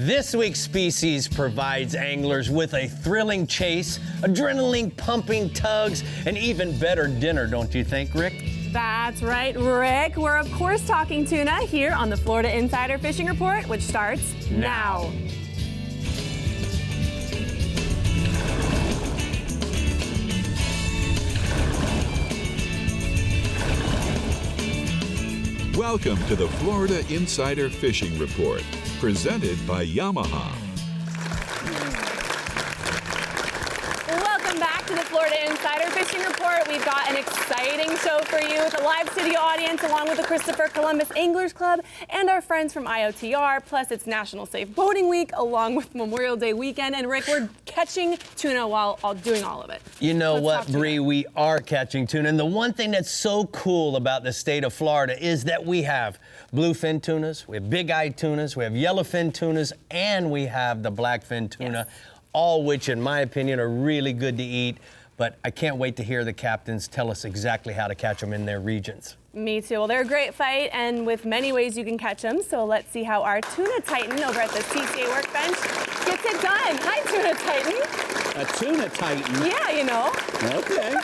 This week's species provides anglers with a thrilling chase, adrenaline-pumping tugs, and even better dinner, don't you think, Rick? That's right, Rick. We're, of course, talking tuna here on the Florida Insider Fishing Report, which starts now. Welcome to the Florida Insider Fishing Report, presented by Yamaha. Welcome back to the Florida Insider Fishing Report. We've got an exciting show for you with a live studio audience along with the Christopher Columbus Anglers Club and our friends from IOTR. Plus, it's National Safe Boating Week along with Memorial Day weekend. And Rick, we're catching tuna while doing all of it. You know what, Brie? We are catching tuna. And the one thing that's so cool about the state of Florida is that we have bluefin tunas, we have big-eyed tunas, we have yellowfin tunas, and we have the blackfin tuna. Yes. All which, in my opinion, are really good to eat. But I can't wait to hear the captains tell us exactly how to catch them in their regions. Me too. Well, they're a great fight, and with many ways you can catch them. So let's see how our tuna titan over at the CCA workbench gets it done. Hi, tuna titan. A tuna titan? Yeah, you know. Okay.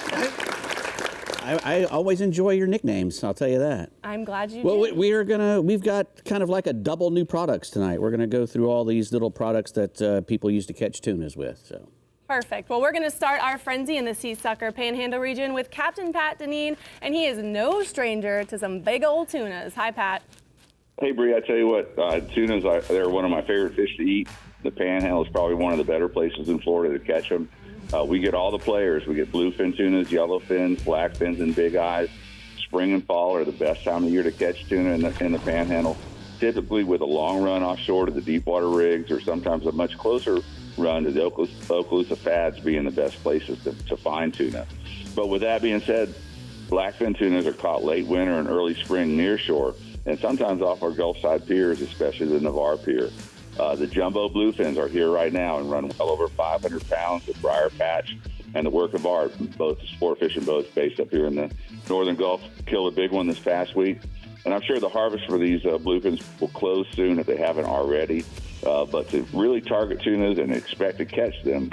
I always enjoy your nicknames, I'll tell you that. I'm glad you do. Well, we've got kind of like a double new products tonight. We're gonna go through all these little products that people use to catch tunas with, so. Perfect. Well, we're going to start our frenzy in the Sea Sucker Panhandle region with Captain Pat Deneen, and he is no stranger to some big old tunas. Hi, Pat. Hey, Brie, I tell you what, tunas, they're one of my favorite fish to eat. The Panhandle is probably one of the better places in Florida to catch them. We get all the players. We get bluefin tunas, yellowfins, blackfins, and big eyes. Spring and fall are the best time of year to catch tuna in the Panhandle, typically with a long run offshore to the deep water rigs or sometimes a much closer run to the Okaloosa Fads being the best places to find tuna. But with that being said, blackfin tunas are caught late winter and early spring near shore, and sometimes off our Gulf side piers, especially the Navarre Pier. The jumbo bluefins are here right now and run well over 500 pounds with briar patch and the work of art. Both sport fishing boats based up here in the northern Gulf killed a big one this past week. And I'm sure the harvest for these bluefins will close soon if they haven't already. But to really target tunas and expect to catch them,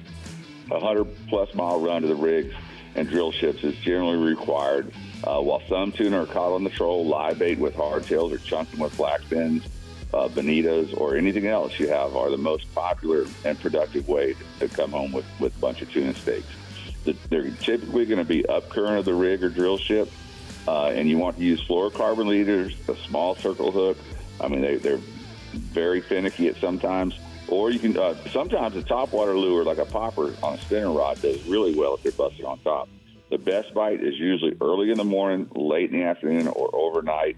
a 100-plus mile run to the rigs and drill ships is generally required. While some tuna are caught on the troll, live bait with hardtails or chunking with blackfins, bonitas, or anything else you have are the most popular and productive way to come home with a bunch of tuna steaks. They're typically going to be up current of the rig or drill ship, and you want to use fluorocarbon leaders, a small circle hook. I mean, they're very finicky at sometimes, or you can sometimes a topwater lure like a popper on a spinner rod does really well if they're busting on top. The best bite is usually early in the morning, late in the afternoon, or overnight.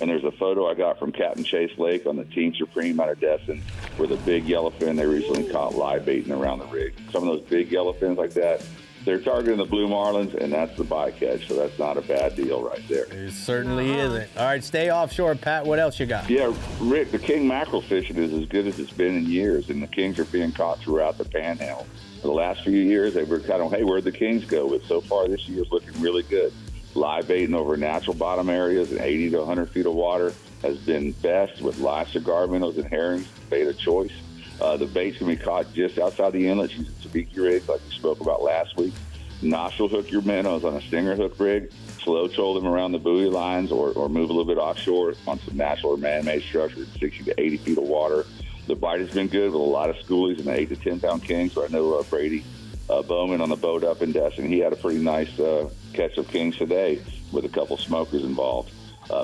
And there's a photo I got from Captain Chase Lake on the Team Supreme out of Destin where the big yellowfin they recently caught live baiting around the rig. Some of those big yellowfins like that, they're targeting the blue marlins, and that's the bycatch, so that's not a bad deal right there. It certainly isn't. All right, stay offshore, Pat. What else you got? Yeah, Rick, the king mackerel fishing is as good as it's been in years, and the kings are being caught throughout the Panhandle. For the last few years, they were kind of, hey, where'd the kings go? But so far this year's looking really good. Live baiting over natural bottom areas and 80 to 100 feet of water has been best with live cigar minnows and herrings, bait of choice. The baits can be caught just outside the inlet using sabiki rigs like we spoke about last week. Nostril hook your minnows on a stinger hook rig, slow troll them around the buoy lines or move a little bit offshore on some natural or man-made structure, 60 to 80 feet of water. The bite has been good with a lot of schoolies and the 8 to 10 pound kings. So I know Brady Bowman on the boat up in Destin, he had a pretty nice catch of kings today with a couple smokers involved.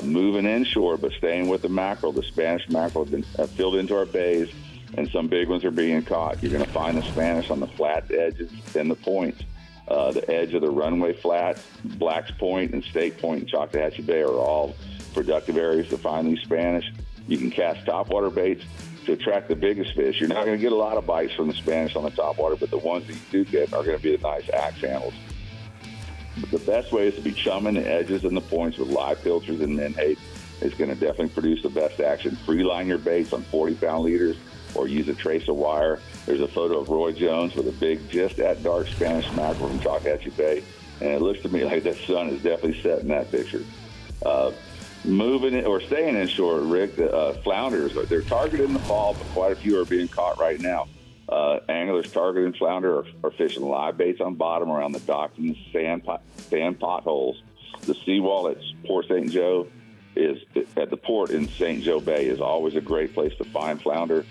Moving inshore but staying with the mackerel, the Spanish mackerel have been filled into our bays, and some big ones are being caught. You're going to find the Spanish on the flat edges and the points. The edge of the runway flat, Black's Point, and State Point in Choctawhatchee Bay are all productive areas to find these Spanish. You can cast topwater baits to attract the biggest fish. You're not going to get a lot of bites from the Spanish on the topwater, but the ones that you do get are going to be the nice axe handles. But the best way is to be chumming the edges and the points with live filters and menhaden. It's going to definitely produce the best action. Free line your baits on 40-pound leaders or use a trace of wire. There's a photo of Roy Jones with a big, just at dark Spanish mackerel from Choctawhatchee Bay, and it looks to me like that sun is definitely set in that picture. moving it or staying inshore, Rick, flounders, they're targeted in the fall, but quite a few are being caught right now. Anglers targeting flounder are fishing live baits on bottom around the dockings, sand potholes. The seawall at Port St. Joe is at the port in St. Joe Bay is always a great place to find flounder.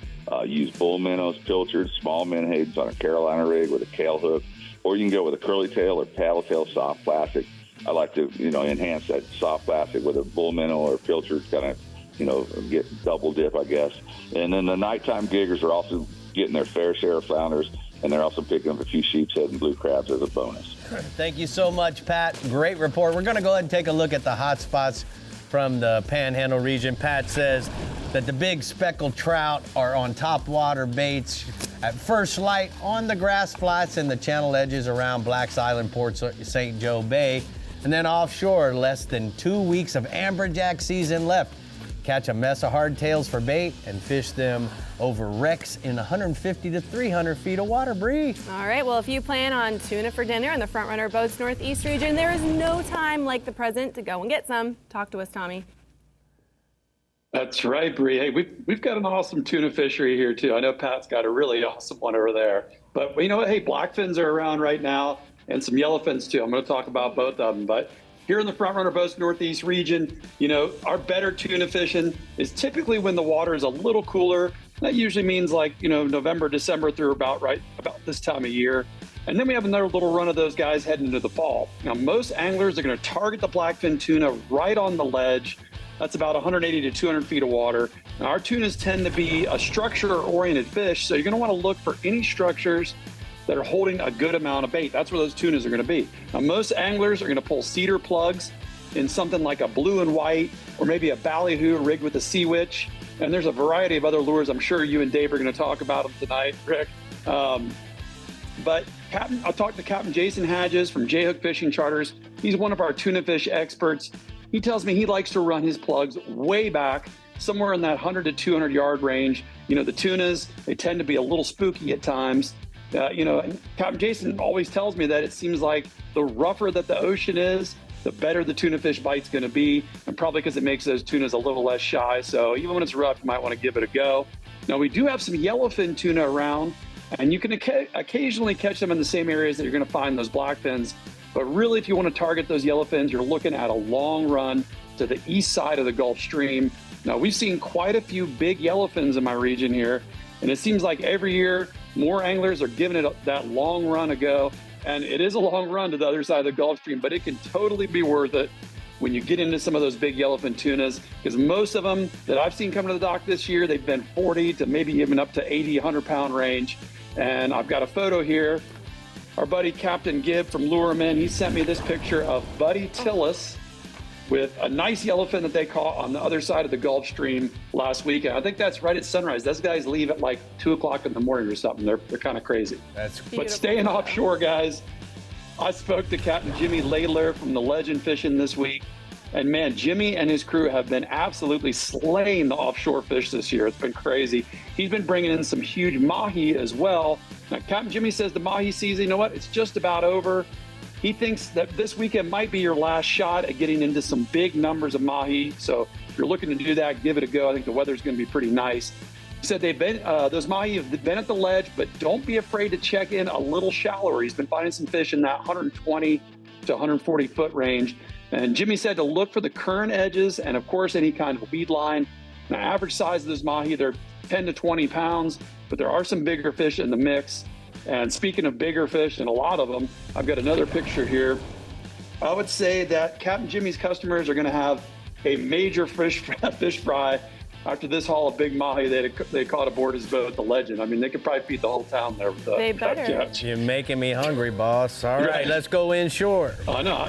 Use bull minnows, pilchards, small menhaden on a Carolina rig with a tail hook, or you can go with a curly tail or paddle tail soft plastic. I like to, enhance that soft plastic with a bull minnow or pilchard, kind of, get double dip, I guess. And then the nighttime giggers are also getting their fair share of flounders, and they're also picking up a few sheepshead and blue crabs as a bonus. Thank you so much, Pat. Great report. We're going to go ahead and take a look at the hot spots from the Panhandle region. Pat says that the big speckled trout are on top water baits at first light on the grass flats and the channel edges around Black's Island, Port St. Joe Bay. And then offshore, less than 2 weeks of amberjack season left. Catch a mess of hardtails for bait and fish them over wrecks in 150 to 300 feet of water, Bree. All right, well, if you plan on tuna for dinner in the Front Runner Boats Northeast region, there is no time like the present to go and get some. Talk to us, Tommy. That's right, Bree. Hey, we've got an awesome tuna fishery here, too. I know Pat's got a really awesome one over there. But you know what? Hey, blackfins are around right now and some yellowfins, too. I'm going to talk about both of them. But here in the Front Runner Boats Northeast region, our better tuna fishing is typically when the water is a little cooler. That usually means November, December through about this time of year. And then we have another little run of those guys heading into the fall. Now, most anglers are going to target the blackfin tuna right on the ledge. That's about 180 to 200 feet of water. Now, our tunas tend to be a structure-oriented fish, so you're going to want to look for any structures that are holding a good amount of bait. That's where those tunas are going to be. Now, most anglers are going to pull cedar plugs in something like a blue and white or maybe a ballyhoo rigged with a sea witch. And there's a variety of other lures. I'm sure you and Dave are going to talk about them tonight, Rick. But I talked to Captain Jason Hadges from J-Hook Fishing Charters. He's one of our tuna fish experts. He tells me he likes to run his plugs way back, somewhere in that 100 to 200 yard range. The tunas, they tend to be a little spooky at times. And Captain Jason always tells me that it seems like the rougher that the ocean is, the better the tuna fish bite's going to be, and probably because it makes those tunas a little less shy. So even when it's rough, you might want to give it a go. Now, we do have some yellowfin tuna around, and you can occasionally catch them in the same areas that you're going to find those blackfins. But really, if you want to target those yellowfins, you're looking at a long run to the east side of the Gulf Stream. Now, we've seen quite a few big yellowfins in my region here, and it seems like every year more anglers are giving it that long run a go. And it is a long run to the other side of the Gulf Stream, but it can totally be worth it when you get into some of those big yellowfin tunas, because most of them that I've seen come to the dock this year, they've been 40 to maybe even up to 80, 100-pound range. And I've got a photo here. Our buddy Captain Gibb from Lureman, he sent me this picture of Buddy Tillis with a nice yellowfin that they caught on the other side of the Gulf Stream last week. And I think that's right at sunrise. Those guys leave at like 2 o'clock in the morning or something. They're kind of crazy. That's beautiful. But staying offshore, guys, I spoke to Captain Jimmy Layler from the Legend Fishing this week. And man, Jimmy and his crew have been absolutely slaying the offshore fish this year. It's been crazy. He's been bringing in some huge mahi as well. Now, Captain Jimmy says the mahi season, you know what? It's just about over. He thinks that this weekend might be your last shot at getting into some big numbers of mahi. So if you're looking to do that, give it a go. I think the weather's going to be pretty nice. He said they've been those mahi have been at the ledge, but don't be afraid to check in a little shallower. He's been finding some fish in that 120 to 140 foot range. And Jimmy said to look for the current edges and, of course, any kind of weed line. Now, average size of those mahi, they're 10 to 20 pounds, but there are some bigger fish in the mix. And speaking of bigger fish, and a lot of them, I've got another picture here. I would say that Captain Jimmy's customers are going to have a major fish fry after this haul of big mahi they caught aboard his boat, the Legend. I mean, they could probably feed the whole town there with They that better. catch. You're making me hungry, boss. All right, let's go inshore. I know.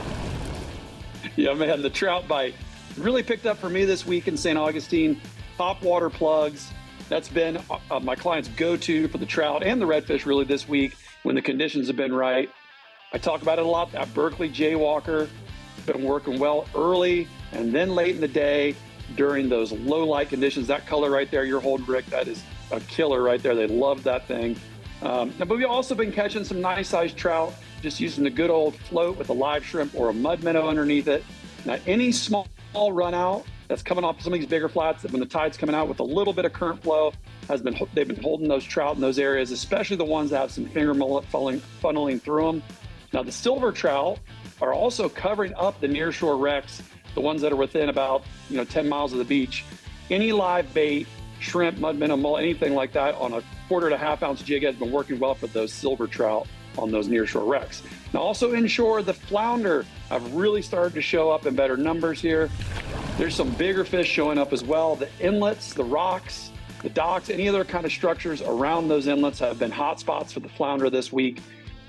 Yeah, man, the trout bite really picked up for me this week in St. Augustine. Top water plugs. That's been my client's go-to for the trout and the redfish really this week when the conditions have been right. I talk about it a lot. That Berkeley Jaywalker been working well early and then late in the day during those low light conditions. That color right there you're holding, Rick, that is a killer right there. They love that thing. But we've also been catching some nice sized trout just using the good old float with a live shrimp or a mud minnow underneath it. Now, any small small run out that's coming off some of these bigger flats that when the tide's coming out with a little bit of current flow, they've been holding those trout in those areas, especially the ones that have some finger mullet funneling through them. Now the silver trout are also covering up the nearshore wrecks, the ones that are within about 10 miles of the beach. Any live bait, shrimp, mud minnow, mullet, anything like that on a 1/4 to 1/2 ounce jig has been working well for those silver trout on those nearshore wrecks. Now also inshore, the flounder have really started to show up in better numbers here. There's some bigger fish showing up as well. The inlets, the rocks, the docks, any other kind of structures around those inlets have been hot spots for the flounder this week.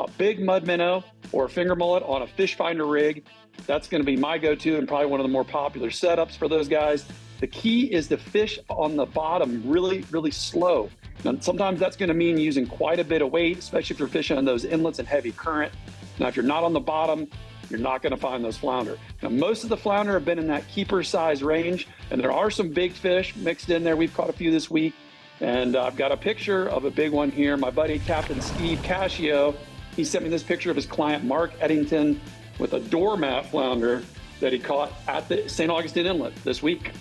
A big mud minnow or a finger mullet on a fish finder rig, that's going to be my go-to and probably one of the more popular setups for those guys. The key is to fish on the bottom really, really slow. Now, sometimes that's going to mean using quite a bit of weight, especially if you're fishing on those inlets and heavy current. Now, if you're not on the bottom, you're not going to find those flounder. Now, most of the flounder have been in that keeper size range, and there are some big fish mixed in there. We've caught a few this week, and I've got a picture of a big one here. My buddy, Captain Steve Cascio, he sent me this picture of his client, Mark Eddington, with a doormat flounder that he caught at the St. Augustine Inlet this week.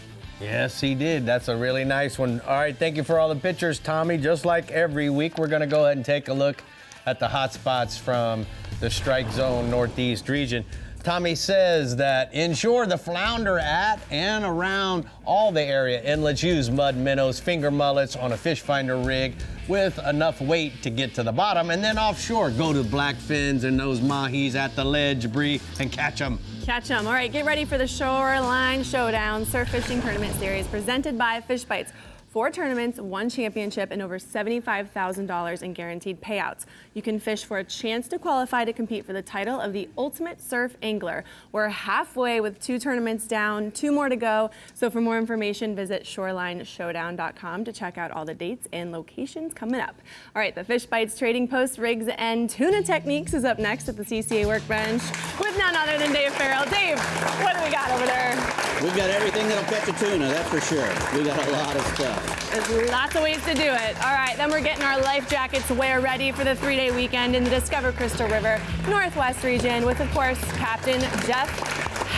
Yes, he did. That's a really nice one. All right, thank you for all the pictures, Tommy. Just like every week, we're going to go ahead and take a look at the hot spots from the strike zone northeast region. Tommy says that inshore, the flounder at and around all the area inlets use mud minnows, finger mullets on a fish finder rig with enough weight to get to the bottom. And then offshore, go to black fins and those mahis at the ledge, Brie, and catch them. Catch them. All right, get ready for the Shoreline Showdown Surf Fishing Tournament Series presented by Fish Bites. 4 tournaments, 1 championship, and over $75,000 in guaranteed payouts. You can fish for a chance to qualify to compete for the title of the Ultimate Surf Angler. We're halfway with 2 tournaments down, 2 more to go. So for more information, visit shorelinesshowdown.com to check out all the dates and locations coming up. All right, the Fish Bites Trading Post Rigs and Tuna Techniques is up next at the CCA Workbench with none other than Dave Farrell. Dave, what do we got over there? We've got everything that'll catch a tuna, that's for sure. We got a lot of stuff. There's lots of ways to do it. All right, then we're getting our life jackets wear ready for the 3-day weekend in the Discover Crystal River Northwest region with, of course, Captain Jeff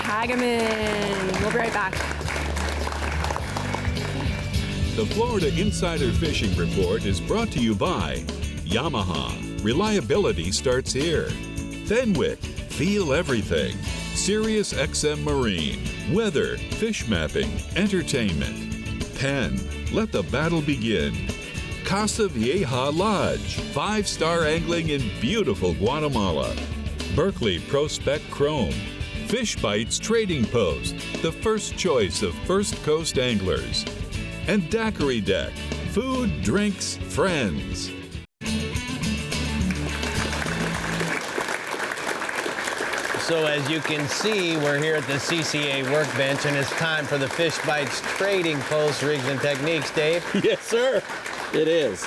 Hageman. We'll be right back. The Florida Insider Fishing Report is brought to you by Yamaha. Reliability starts here. Fenwick. Feel everything. Sirius XM Marine. Weather. Fish mapping. Entertainment. Penn. Let the battle begin. Casa Vieja Lodge. 5-star angling in beautiful Guatemala. Berkeley Prospect Chrome. Fish Bites Trading Post. The first choice of First Coast anglers. And Daiquiri Deck. Food, drinks, friends. So as you can see, we're here at the CCA Workbench, and it's time for the Fish Bites Trading Post Rigs and Techniques, Dave. Yes, sir. It is.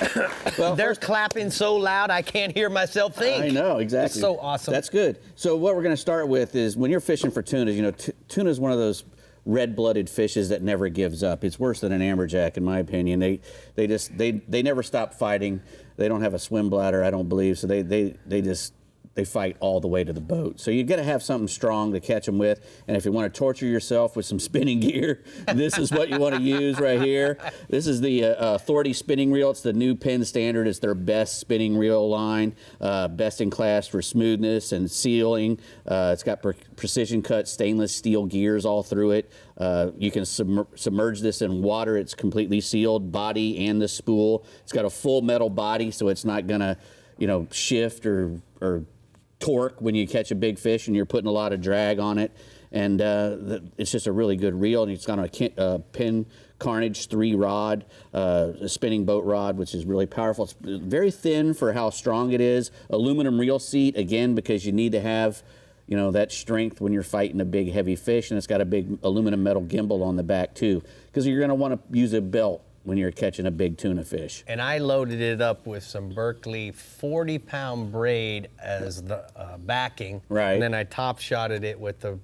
Well, they're clapping so loud I can't hear myself think. I know, exactly. It's so awesome. That's good. So what we're going to start with is when you're fishing for tuna, tuna is one of those red-blooded fishes that never gives up. It's worse than an amberjack, in my opinion. They never stop fighting. They don't have a swim bladder, I don't believe. So they fight all the way to the boat. So you got to have something strong to catch them with. And if you want to torture yourself with some spinning gear, this is what you want to use right here. This is the Authority spinning reel. It's the new Penn standard. It's their best spinning reel line, best in class for smoothness and sealing. It's got precision cut stainless steel gears all through it. You can submerge this in water. It's completely sealed, body and the spool. It's got a full metal body, so it's not gonna, shift or torque when you catch a big fish and you're putting a lot of drag on it. And it's just a really good reel. And it's got a Penn Carnage 3 rod, a spinning boat rod, which is really powerful. It's very thin for how strong it is. Aluminum reel seat, again, because you need to have that strength when you're fighting a big heavy fish. And it's got a big aluminum metal gimbal on the back too, because you're going to want to use a belt when you're catching a big tuna fish. And I loaded it up with some Berkeley 40-pound braid as the backing. Right. And then I top shotted it with the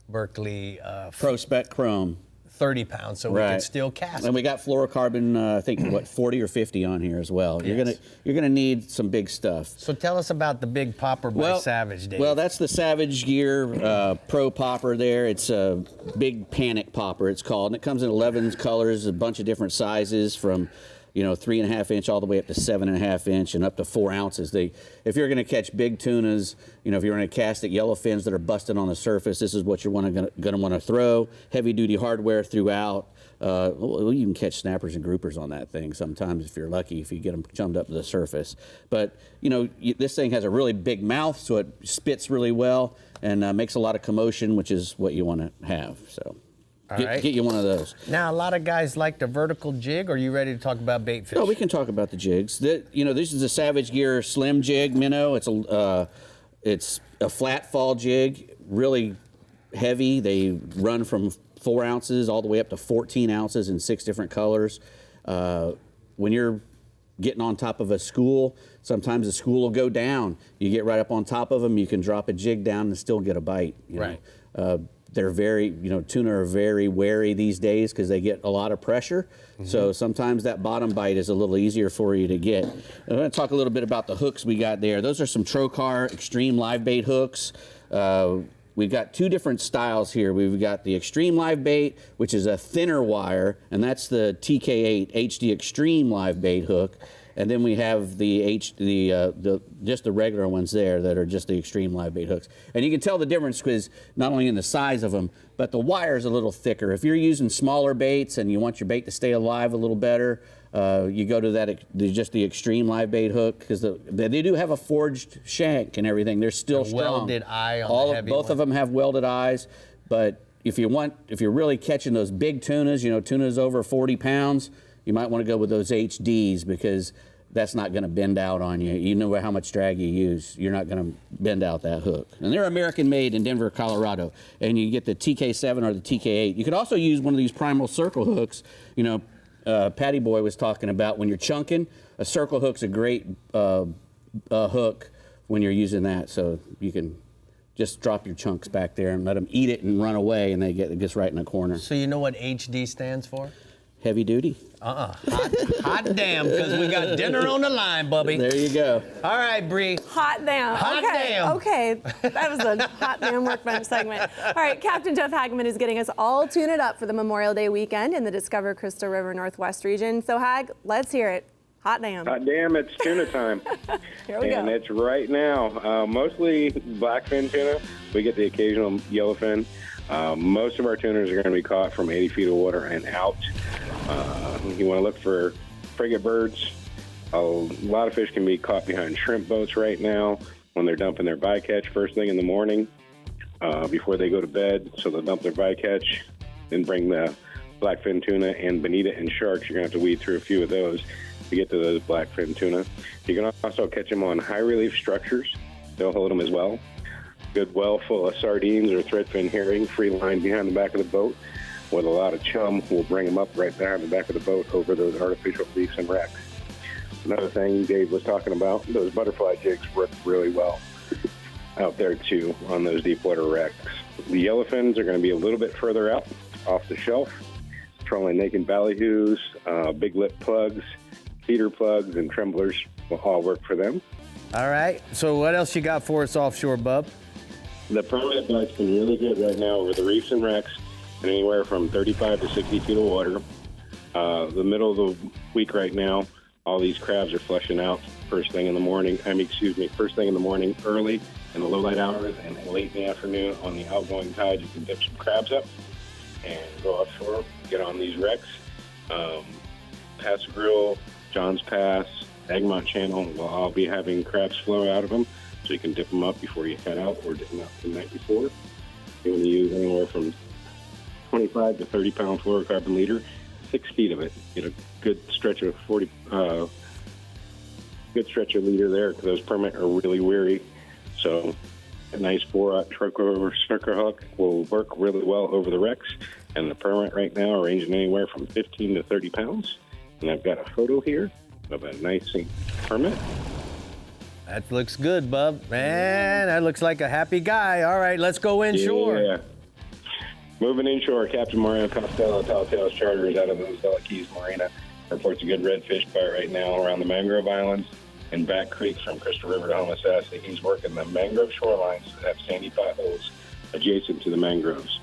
Berkeley Prospect Chrome. 30 pounds, so we can still cast. And we got fluorocarbon, I think, what, 40 or 50 on here as well. Yes. You're gonna need some big stuff. So tell us about the big popper by Savage, Dave. Well, that's the Savage Gear Pro popper there. It's a big panic popper, it's called, and it comes in 11 colors, a bunch of different sizes from 3.5 inch all the way up to 7.5 inch and up to 4 ounces. If you're going to catch big tunas, if you're going to cast at yellowfins that are busted on the surface, this is what you're going to want to throw. Heavy duty hardware throughout. You can catch snappers and groupers on that thing sometimes if you're lucky, if you get them chummed up to the surface. But this thing has a really big mouth, so it spits really well and makes a lot of commotion, which is what you want to have. So. Get you one of those. Now, a lot of guys like the vertical jig. Are you ready to talk about bait fish? Oh, we can talk about the jigs. This is a Savage Gear Slim Jig minnow. It's a flat fall jig, really heavy. They run from 4 ounces all the way up to 14 ounces in 6 different colors. When you're getting on top of a school, sometimes the school will go down. You get right up on top of them, you can drop a jig down and still get a bite. Right. They're very, tuna are very wary these days because they get a lot of pressure. Mm-hmm. So sometimes that bottom bite is a little easier for you to get. I'm going to talk a little bit about the hooks we got there. Those are some Trocar Extreme Live Bait hooks. We've got 2 different styles here. We've got the Extreme Live Bait, which is a thinner wire, and that's the TK8 HD Extreme Live Bait hook. And then we have just the regular ones there that are just the Extreme Live Bait hooks. And you can tell the difference because not only in the size of them, but the wire is a little thicker. If you're using smaller baits and you want your bait to stay alive a little better, you go to just the Extreme Live Bait hook because they do have a forged shank and everything. They're still strong. Welded eye on the heavy both of them have welded eyes, but if you're really catching those big tunas, tunas over 40 pounds, you might want to go with those HDs because that's not going to bend out on you. You know how much drag you use. You're not going to bend out that hook. And they're American made in Denver, Colorado. And you get the TK7 or the TK8. You could also use one of these primal circle hooks. Patty Boy was talking about when you're chunking, a circle hook's a great hook when you're using that. So you can just drop your chunks back there and let them eat it and run away, and it gets right in the corner. So you know what HD stands for? Heavy duty. Hot damn, because we got dinner on the line, Bubby. There you go. All right, Brie. Hot damn. Hot damn. Okay, that was a hot damn workbench segment. All right, Captain Jeff Hagman is getting us all tuned up for the Memorial Day weekend in the Discover Crystal River Northwest region. So, Hag, let's hear it. Hot damn. Hot damn, it's tuna time. Here we go. And it's right now. Mostly blackfin tuna. We get the occasional yellowfin. Most of our tuners are going to be caught from 80 feet of water and out. You want to look for frigate birds. A lot of fish can be caught behind shrimp boats right now when they're dumping their bycatch first thing in the morning before they go to bed. So they'll dump their bycatch and bring the blackfin tuna and bonita and sharks. You're going to have to weed through a few of those to get to those blackfin tuna. You can also catch them on high relief structures. They'll hold them as well. Good well full of sardines or threadfin herring free line behind the back of the boat with a lot of chum. We'll bring them up right behind the back of the boat over those artificial reefs and wrecks. Another thing Dave was talking about, those butterfly jigs work really well out there too on those deep water wrecks. The yellowfins are going to be a little bit further out off the shelf. Trolling naked ballyhoos, big lip plugs, feeder plugs, and tremblers will all work for them. All right. So what else you got for us offshore, Bub? The permanent bite's been really good right now over the reefs and wrecks, and anywhere from 35 to 60 feet of water. The middle of the week right now, all these crabs are flushing out first thing in the morning. First thing in the morning, early in the low light hours, and late in the afternoon on the outgoing tide. You can dip some crabs up and go offshore, get on these wrecks. Pass Grill, John's Pass, Egmont Channel will all be having crabs flow out of them, so you can dip them up before you head out or dip them up the night before. You want to use anywhere from 25 to 30 pound fluorocarbon leader, 6 feet of it. Get a good stretch of leader there because those permit are really weary. So a nice 4-aught truck over snooker hook will work really well over the wrecks. And the permit right now are ranging anywhere from 15 to 30 pounds. And I've got a photo here of a nice permit. That looks good, Bub. Man, that looks like a happy guy. All right, let's go inshore. Yeah. Moving inshore, Captain Mario Costello, Telltale's Charters out of the Ozella Keys Marina, reports a good redfish bite right now around the mangrove islands and back creeks from Crystal River to Homosassa. He's working the mangrove shorelines that have sandy potholes adjacent to the mangroves.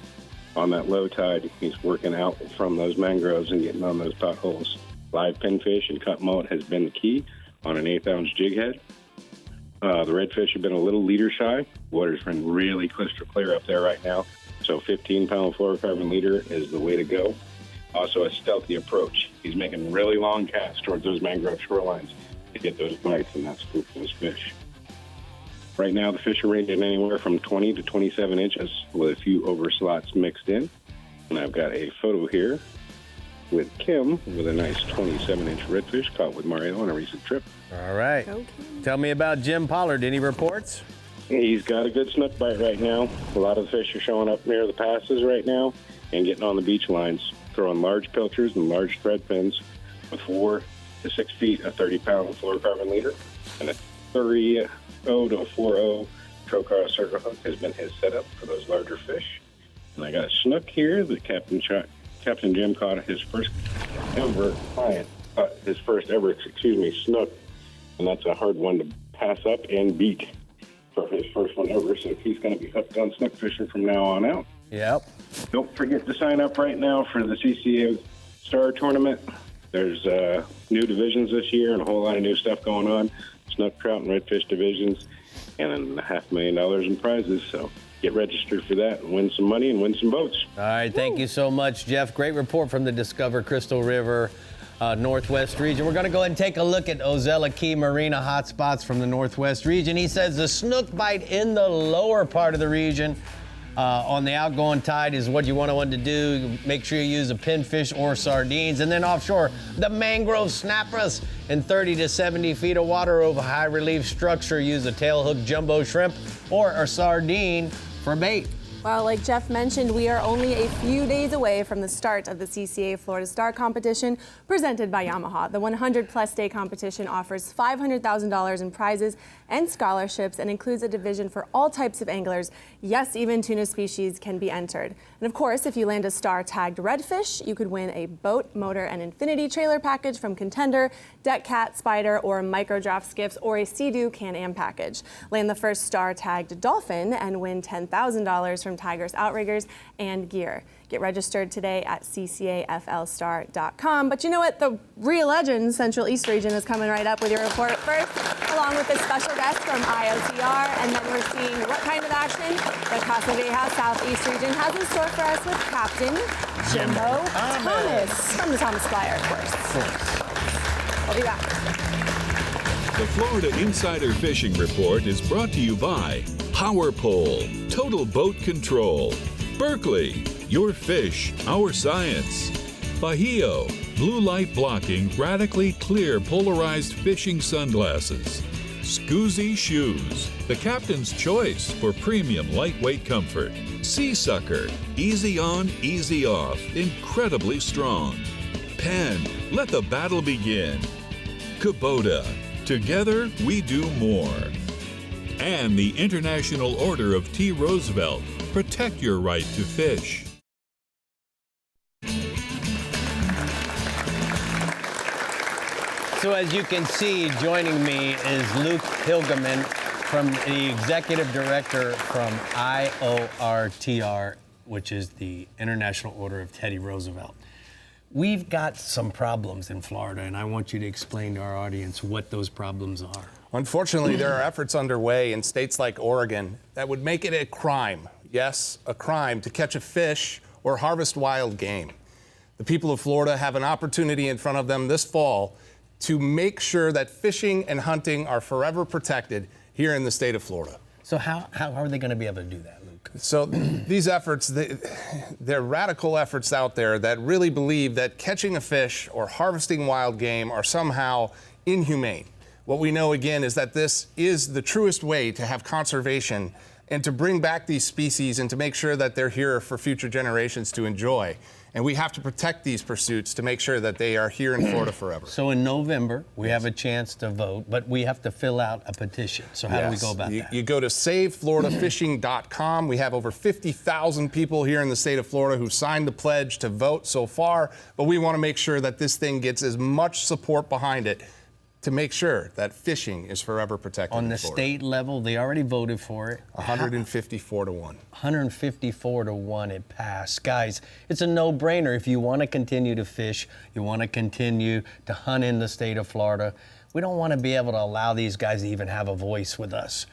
On that low tide, he's working out from those mangroves and getting on those potholes. Live pinfish and cut mullet has been the key on an 1/8-ounce jig head. The redfish have been a little leader shy. Water's been really crystal clear up there right now, so 15-pound fluorocarbon leader is the way to go. Also a stealthy approach. He's making really long casts towards those mangrove shorelines to get those bites, and that's cool for those fish. Right now, the fish are ranging anywhere from 20 to 27 inches with a few over slots mixed in. And I've got a photo here with Kim with a nice 27-inch redfish caught with Mario on a recent trip. All right. Okay. Tell me about Jim Pollard. Any reports? He's got a good snook bite right now. A lot of the fish are showing up near the passes right now and getting on the beach lines, throwing large pilchers and large thread fins with 4 to 6 feet, a 30-pound fluorocarbon leader, and a 30 to a 4.0 trocar circle hook has been his setup for those larger fish. And I got a snook here that Captain Jim caught his first ever snook, and that's a hard one to pass up and beat for his first one ever. So he's going to be hooked on snook fishing from now on out. Yep. Don't forget to sign up right now for the CCA Star Tournament. There's new divisions this year and a whole lot of new stuff going on. Snook, trout, and redfish divisions, and then $500,000 in prizes. So get registered for that and win some money and win some boats. All right, thank you so much, Jeff. Great report from the Discover Crystal River Northwest region. We're going to go ahead and take a look at Ozella Key Marina hotspots from the Northwest region. He says the snook bite in the lower part of the region on the outgoing tide is what you want to do. Make sure you use a pinfish or sardines. And then offshore, the mangrove snappers in 30 to 70 feet of water over high relief structure. Use a tailhook jumbo shrimp or a sardine for bait. Well, like Jeff mentioned, we are only a few days away from the start of the CCA Florida Star Competition presented by Yamaha. The 100-plus day competition offers $500,000 in prizes and scholarships and includes a division for all types of anglers. Yes, even tuna species can be entered. And of course, if you land a star-tagged redfish, you could win a boat, motor, and infinity trailer package from Contender, Deck Cat, Spider, or micro-draft skiffs, or a Sea-Doo Can-Am package. Land the first star-tagged dolphin and win $10,000 from Tigers Outriggers and gear. Get registered today at ccaflstar.com. But you know what? The real legend, Central East Region, is coming right up with your report first, along with a special guest from IOTR. And then we're seeing what kind of action the Casa Vieja Southeast Region has in store for us with Captain Jimbo Thomas from the Thomas Flyer, of course. I'll be back. The Florida Insider Fishing Report is brought to you by Power Pole, Total Boat Control, Berkeley, Your Fish, Our Science, Bahio, Blue Light Blocking Radically Clear Polarized Fishing Sunglasses, Scoozy Shoes, the captain's choice for premium lightweight comfort, Sea Sucker, easy on, easy off, incredibly strong, Penn, let the battle begin, Kubota, together we do more. And the International Order of T. Roosevelt, protect your right to fish. So as you can see, joining me is Luke Hilgeman, from the Executive Director from IORTR, which is the International Order of Teddy Roosevelt. We've got some problems in Florida, and I want you to explain to our audience what those problems are. Unfortunately, there are efforts underway in states like Oregon that would make it a crime, yes, a crime, to catch a fish or harvest wild game. The people of Florida have an opportunity in front of them this fall to make sure that fishing and hunting are forever protected here in the state of Florida. So how are they going to be able to do that, Luke? So these efforts, they're radical efforts out there that really believe that catching a fish or harvesting wild game are somehow inhumane. What we know, again, is that this is the truest way to have conservation and to bring back these species and to make sure that they're here for future generations to enjoy. And we have to protect these pursuits to make sure that they are here in Florida forever. So in November, we have a chance to vote, but we have to fill out a petition. So how do we go about that? You go to SaveFloridaFishing.com. We have over 50,000 people here in the state of Florida who signed the pledge to vote so far, but we want to make sure that this thing gets as much support behind it to make sure that fishing is forever protected. On the in Florida. state level, they already voted for it. 154 to 1. 154 to 1 it passed. Guys, it's a no-brainer. If you want to continue to fish, you want to continue to hunt in the state of Florida, we don't want to be able to allow these guys to even have a voice with us.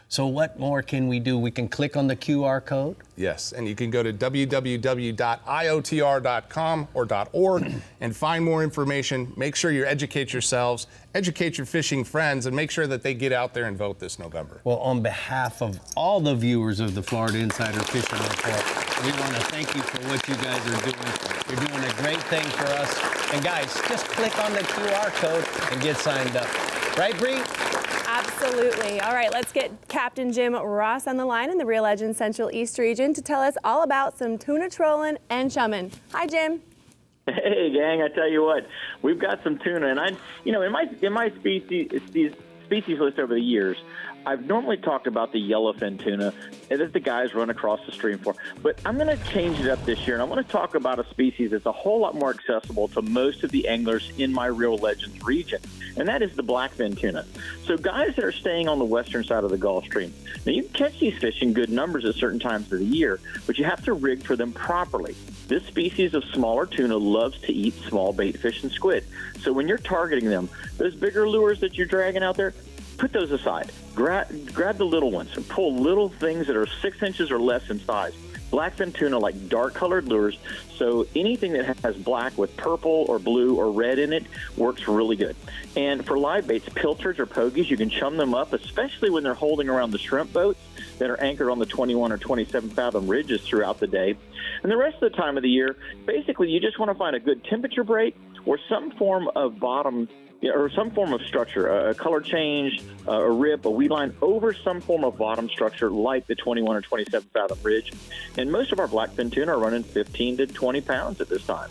So what more can we do? We can click on the QR code. Yes, and you can go to www.iotr.com or .org and find more information. Make sure you educate yourselves, educate your fishing friends, and make sure that they get out there and vote this November. Well, on behalf of all the viewers of the Florida Insider Fishing Report, we want to thank you for what you guys are doing. You're doing a great thing for us. And guys, just click on the QR code and get signed up. Right, Brie? Absolutely. All right, let's get Captain Jim Ross on the line in the Real Legend Central East region to tell us all about some tuna trolling and chumming. Hi, Jim. Hey, gang! I tell you what, we've got some tuna, and in my species list over the years, I've normally talked about the yellowfin tuna that the guys run across the stream for, but I'm going to change it up this year, and I want to talk about a species that's a whole lot more accessible to most of the anglers in my Real Legends region, and that is the blackfin tuna. So guys that are staying on the western side of the Gulf Stream, now you can catch these fish in good numbers at certain times of the year, but you have to rig for them properly. This species of smaller tuna loves to eat small bait fish and squid. So when you're targeting them, those bigger lures that you're dragging out there, put those aside. Grab the little ones and pull little things that are 6 inches or less in size. Blackfin tuna like dark-colored lures, so anything that has black with purple or blue or red in it works really good. And for live baits, pilchards or pogies, you can chum them up, especially when they're holding around the shrimp boats that are anchored on the 21 or 27 fathom ridges throughout the day. And the rest of the time of the year, basically you just want to find a good temperature break or some form of bottom or some form of structure, a color change, a rip, a weed line over some form of bottom structure like the 21 or 27 fathom ridge. And most of our blackfin tuna are running 15 to 20 pounds at this time.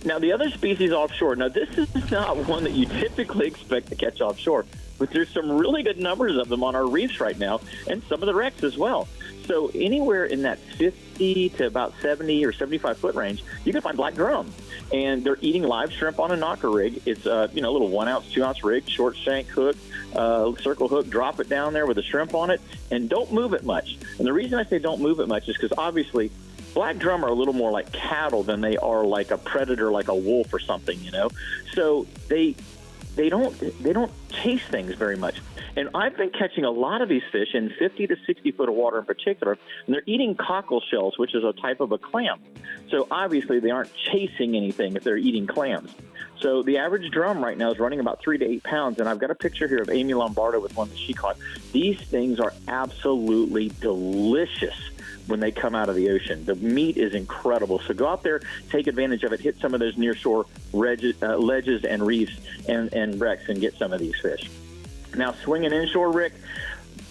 Now, the other species offshore, now this is not one that you typically expect to catch offshore, but there's some really good numbers of them on our reefs right now and some of the wrecks as well. So anywhere in that 50 to about 70 or 75 foot range, you can find black drum. And they're eating live shrimp on a knocker rig. It's a little 1 ounce, 2 ounce rig, short shank hook, circle hook, drop it down there with a shrimp on it, and don't move it much. And the reason I say don't move it much is because obviously black drum are a little more like cattle than they are like a predator, like a wolf or something, So they don't chase things very much. And I've been catching a lot of these fish in 50 to 60 foot of water in particular, and they're eating cockle shells, which is a type of a clam. So obviously they aren't chasing anything if they're eating clams. So the average drum right now is running about 3 to 8 pounds, and I've got a picture here of Amy Lombardo with one that she caught. These things are absolutely delicious when they come out of the ocean. The meat is incredible. So go out there, take advantage of it, hit some of those nearshore ledges and reefs and wrecks and get some of these fish. Now, swinging inshore, Rick,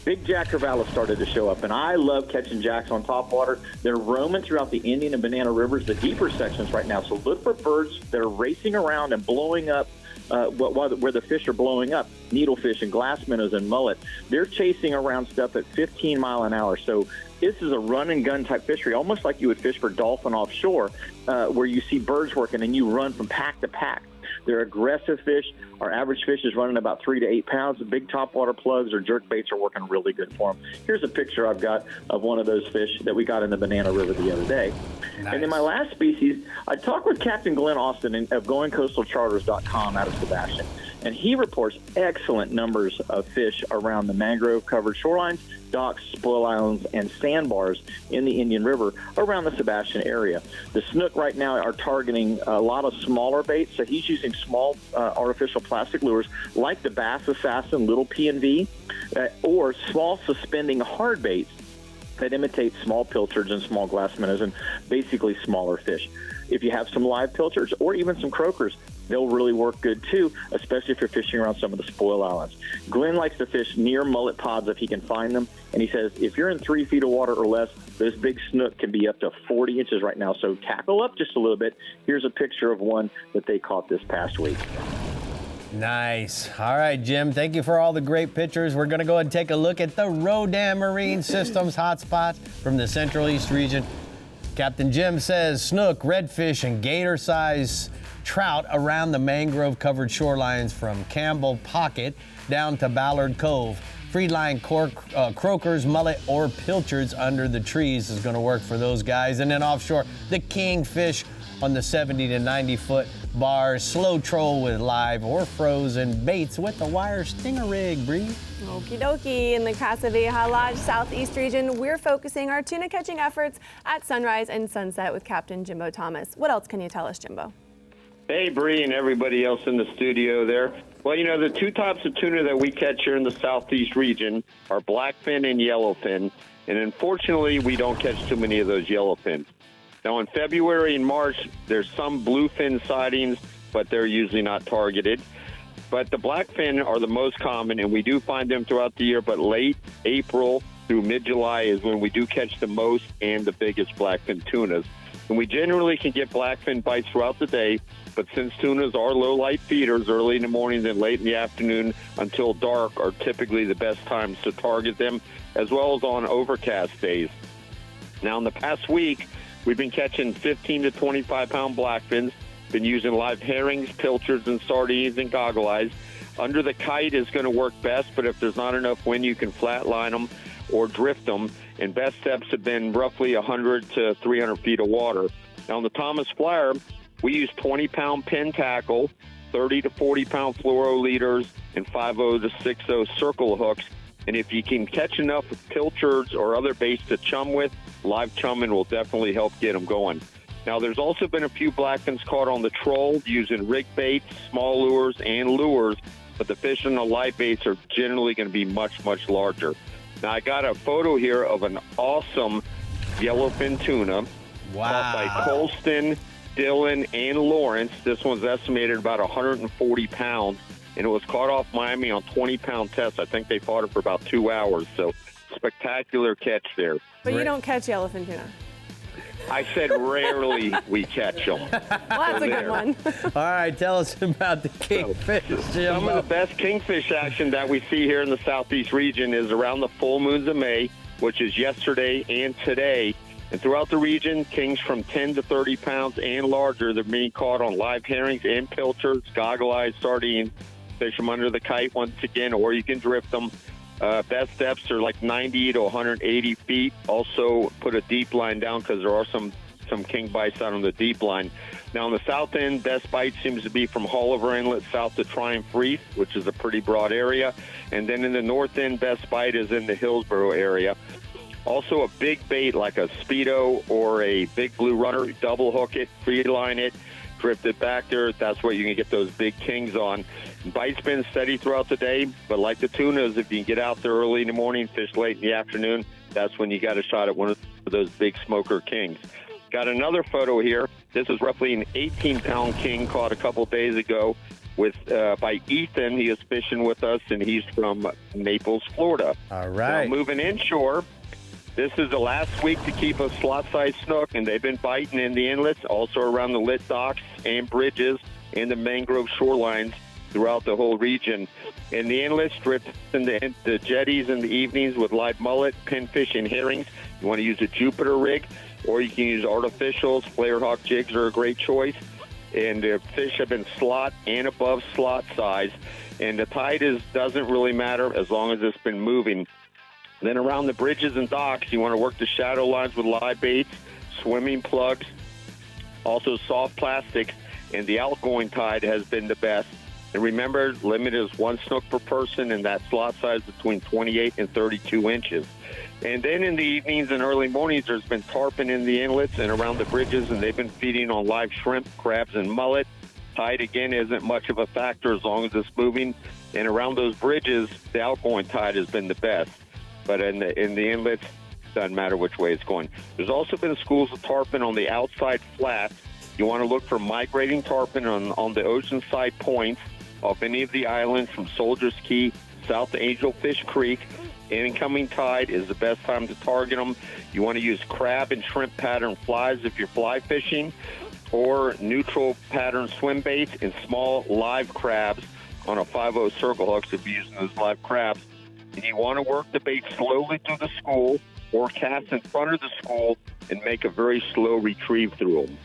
big jack crevalle started to show up, and I love catching jacks on top water. They're roaming throughout the Indian and Banana Rivers, the deeper sections right now. So look for birds that are racing around and blowing up where the fish are blowing up, needlefish and glass minnows and mullet. They're chasing around stuff at 15 mile an hour. So this is a run and gun type fishery, almost like you would fish for dolphin offshore, where you see birds working and you run from pack to pack. They're aggressive fish. Our average fish is running about 3 to 8 pounds. The big topwater plugs or jerk baits are working really good for them. Here's a picture I've got of one of those fish that we got in the Banana River the other day. Nice. And then my last species, I talked with Captain Glenn Austin of GoingCoastalCharters.com out of Sebastian, and he reports excellent numbers of fish around the mangrove-covered shorelines, docks, spoil islands, and sandbars in the Indian River around the Sebastian area. The snook right now are targeting a lot of smaller baits, so he's using small artificial plastic lures like the Bass Assassin Little P&V or small suspending hard baits that imitate small pilchards and small glass minnows and basically smaller fish. If you have some live pilchards or even some croakers, they'll really work good too, especially if you're fishing around some of the spoil islands. Glenn likes to fish near mullet pods if he can find them, and he says if you're in 3 feet of water or less, those big snook can be up to 40 inches right now, so tackle up just a little bit. Here's a picture of one that they caught this past week. Nice. All right, Jim, thank you for all the great pictures. We're going to go ahead and take a look at the Rodan Marine Systems hotspots from the Central East region. Captain Jim says snook, redfish, and gator-sized trout around the mangrove-covered shorelines from Campbell Pocket down to Ballard Cove. Freeline croakers, mullet, or pilchards under the trees is going to work for those guys. And then offshore, the kingfish on the 70 to 90-foot bars, slow troll with live or frozen baits with the wire stinger rig, Brie. Okie dokie. In the Casa Vieja Lodge Southeast region, we're focusing our tuna catching efforts at sunrise and sunset with Captain Jimbo Thomas. What else can you tell us, Jimbo? Hey, Brie and everybody else in the studio there. Well, you know, the two types of tuna that we catch here in the Southeast region are blackfin and yellowfin. And unfortunately, we don't catch too many of those yellowfin. Now, in February and March, there's some bluefin sightings, but they're usually not targeted. But the blackfin are the most common, and we do find them throughout the year. But late April through mid-July is when we do catch the most and the biggest blackfin tunas. And we generally can get blackfin bites throughout the day, but since tunas are low-light feeders, early in the morning and late in the afternoon until dark are typically the best times to target them, as well as on overcast days. Now, in the past week, we've been catching 15 to 25-pound blackfins, been using live herrings, pilchards, and sardines and goggle eyes. Under the kite is going to work best, but if there's not enough wind, you can flatline them or drift them. And best steps have been roughly 100 to 300 feet of water. Now, on the Thomas Flyer, we use 20-pound pin tackle, 30 to 40-pound fluoro leaders, and 5.0 to 6.0 circle hooks. And if you can catch enough pilchards or other baits to chum with, live chumming will definitely help get them going. Now, there's also been a few blackfins caught on the troll using rig baits, small lures, and lures, but the fish on the live baits are generally going to be much, much larger. Now, I got a photo here of an awesome yellowfin tuna caught by Colston, Dillon, and Lawrence. This one's estimated about 140 pounds, and it was caught off Miami on 20-pound tests. I think they fought it for about 2 hours, so spectacular catch there. But you don't catch yellowfin tuna. I said rarely we catch them. Well, that's a good one. All right, tell us about the kingfish, Jim. Some of the best kingfish action that we see here in the Southeast region is around the full moons of May, which is yesterday and today. And throughout the region, kings from 10 to 30 pounds and larger, they're being caught on live herrings and pilchards, goggle eyes, sardines. Fish them under the kite once again, or you can drift them. Best depths are like 90 to 180 feet. Also put a deep line down because there are some king bites out on the deep line. Now on the south end, best bite seems to be from Holliver Inlet south to Triumph Reef, which is a pretty broad area. And then in the north end, best bite is in the Hillsborough area. Also a big bait like a Speedo or a big blue runner, double hook it, free line it, drift it back there. That's what you can get those big kings on. Bite's been steady throughout the day, but like the tunas, if you can get out there early in the morning, fish late in the afternoon, that's when you got a shot at one of those big smoker kings. Got another photo here. This is roughly an 18-pound king caught a couple days ago by Ethan. He is fishing with us, and he's from Naples, Florida. All right. Now, moving inshore, this is the last week to keep a slot-sized snook, and they've been biting in the inlets, also around the lit docks and bridges and the mangrove shorelines throughout the whole region. In the inlets, drift in the jetties in the evenings with live mullet, pinfish, and herrings. You want to use a Jupiter rig, or you can use artificials. Flare hawk jigs are a great choice. And the fish have been slot and above slot size. And the tide doesn't really matter as long as it's been moving. Then around the bridges and docks, you want to work the shadow lines with live baits, swimming plugs, also soft plastics, and the outgoing tide has been the best. And remember, limit is 1 snook per person, and that slot size between 28 and 32 inches. And then in the evenings and early mornings, there's been tarpon in the inlets and around the bridges, and they've been feeding on live shrimp, crabs, and mullet. Tide, again, isn't much of a factor as long as it's moving. And around those bridges, the outgoing tide has been the best. But in the inlets, doesn't matter which way it's going. There's also been schools of tarpon on the outside flats You want to look for migrating tarpon on the oceanside points off any of the islands from Soldier's Key south to Angelfish Creek. Incoming tide is the best time to target them. You want to use crab and shrimp pattern flies if you're fly fishing, or neutral pattern swim baits and small live crabs on a 5/0 circle hooks if you're using those live crabs. And you want to work the bait slowly through the school or cast in front of the school and make a very slow retrieve through them.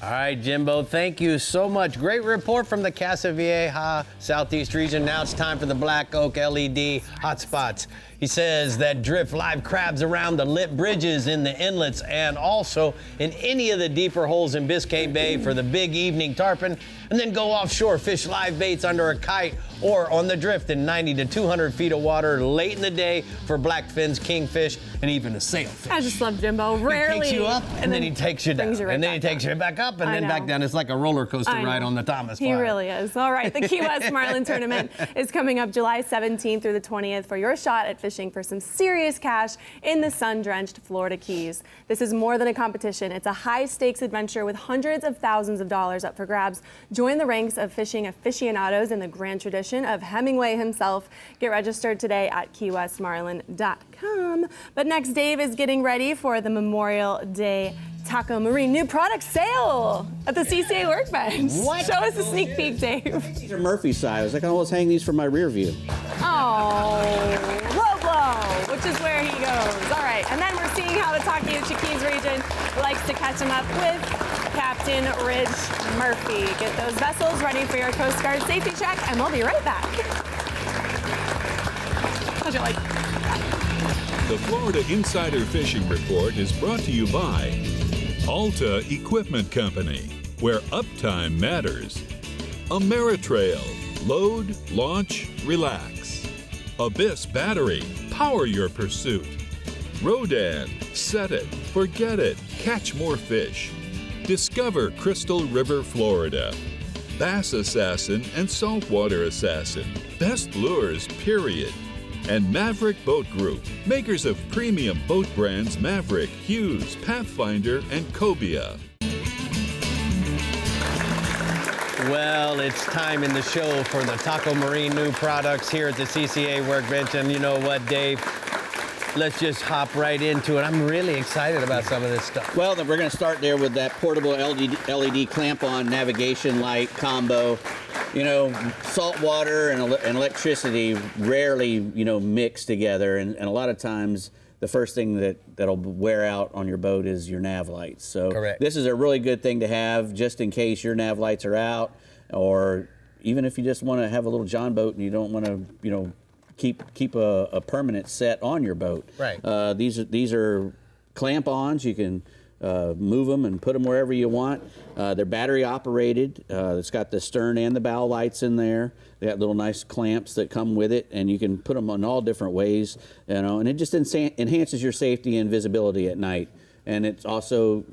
All right, Jimbo, thank you so much. Great report from the Casa Vieja Southeast region. Now it's time for the Black Oak LED hotspots. He says that drift live crabs around the lit bridges in the inlets and also in any of the deeper holes in Biscayne Bay for the big evening tarpon, and then go offshore, fish live baits under a kite or on the drift in 90 to 200 feet of water late in the day for blackfins, kingfish, and even a sailfish. I just love Jimbo. Rarely. He takes you up and then he takes you down. brings you right And then he back takes you back up and I then back know. down. It's like a roller coaster I ride know. on the Thomas He Flyer. really is. All right, the Key West Marlin Tournament is coming up July 17th through the 20th for your shot at fishing for some serious cash in the sun-drenched Florida Keys. This is more than a competition. It's a high-stakes adventure with hundreds of thousands of dollars up for grabs. Join the ranks of fishing aficionados in the grand tradition of Hemingway himself. Get registered today at keywestmarlin.com. But next, Dave is getting ready for the Memorial Day Taco Marine new product sale at the CCA Workbench. What? Show us a sneak peek, Dave. These are Murphy size. I can always hang these for my rear view. Oh, low blow, which is where he goes. All right, and then we're seeing how the Takeuchi Keys region likes to catch him up with Captain Rich Murphy. Get those vessels ready for your Coast Guard safety check, and we'll be right back. How'd you like? The Florida Insider Fishing Report is brought to you by Alta Equipment Company, where uptime matters. Ameritrail, load, launch, relax. Abyss Battery, power your pursuit. Rodan, set it, forget it, catch more fish. Discover Crystal River, Florida. Bass Assassin and Saltwater Assassin, best lures, period. And Maverick Boat Group, makers of premium boat brands Maverick, Hughes, Pathfinder, and Cobia. Well, it's time in the show for the Taco Marine new products here at the CCA Workbench. And you know what, Dave? Let's just hop right into it. I'm really excited about some of this stuff. Well, then we're going to start there with that portable LED clamp-on navigation light combo. You know, salt water and electricity rarely, mix together. And a lot of times, the first thing that'll wear out on your boat is your nav lights. So Correct. This is a really good thing to have just in case your nav lights are out, or even if you just want to have a little John boat and you don't want to, keep a permanent set on your boat. Right. These are clamp-ons. You can move them and put them wherever you want. They're battery operated. It's got the stern and the bow lights in there. They got little nice clamps that come with it, and you can put them in all different ways. And it just enhances your safety and visibility at night. And it's also,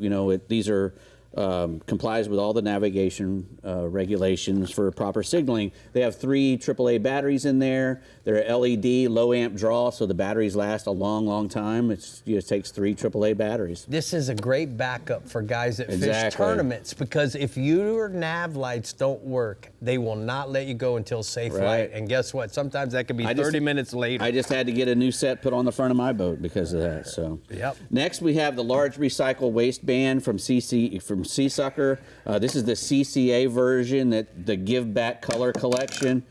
these are complies with all the navigation regulations for proper signaling. They have 3 AAA batteries in there. They're LED, low amp draw, so the batteries last a long, long time. It takes 3 AAA batteries. This is a great backup for guys that fish Exactly. tournaments, because if your nav lights don't work, they will not let you go until safe Right. light. And guess what? Sometimes that could be 30 minutes later. I just had to get a new set put on the front of my boat because of that. So Yep. Next, we have the large recycle waistband from Seasucker. This is the CCA version, the Give Back Color Collection.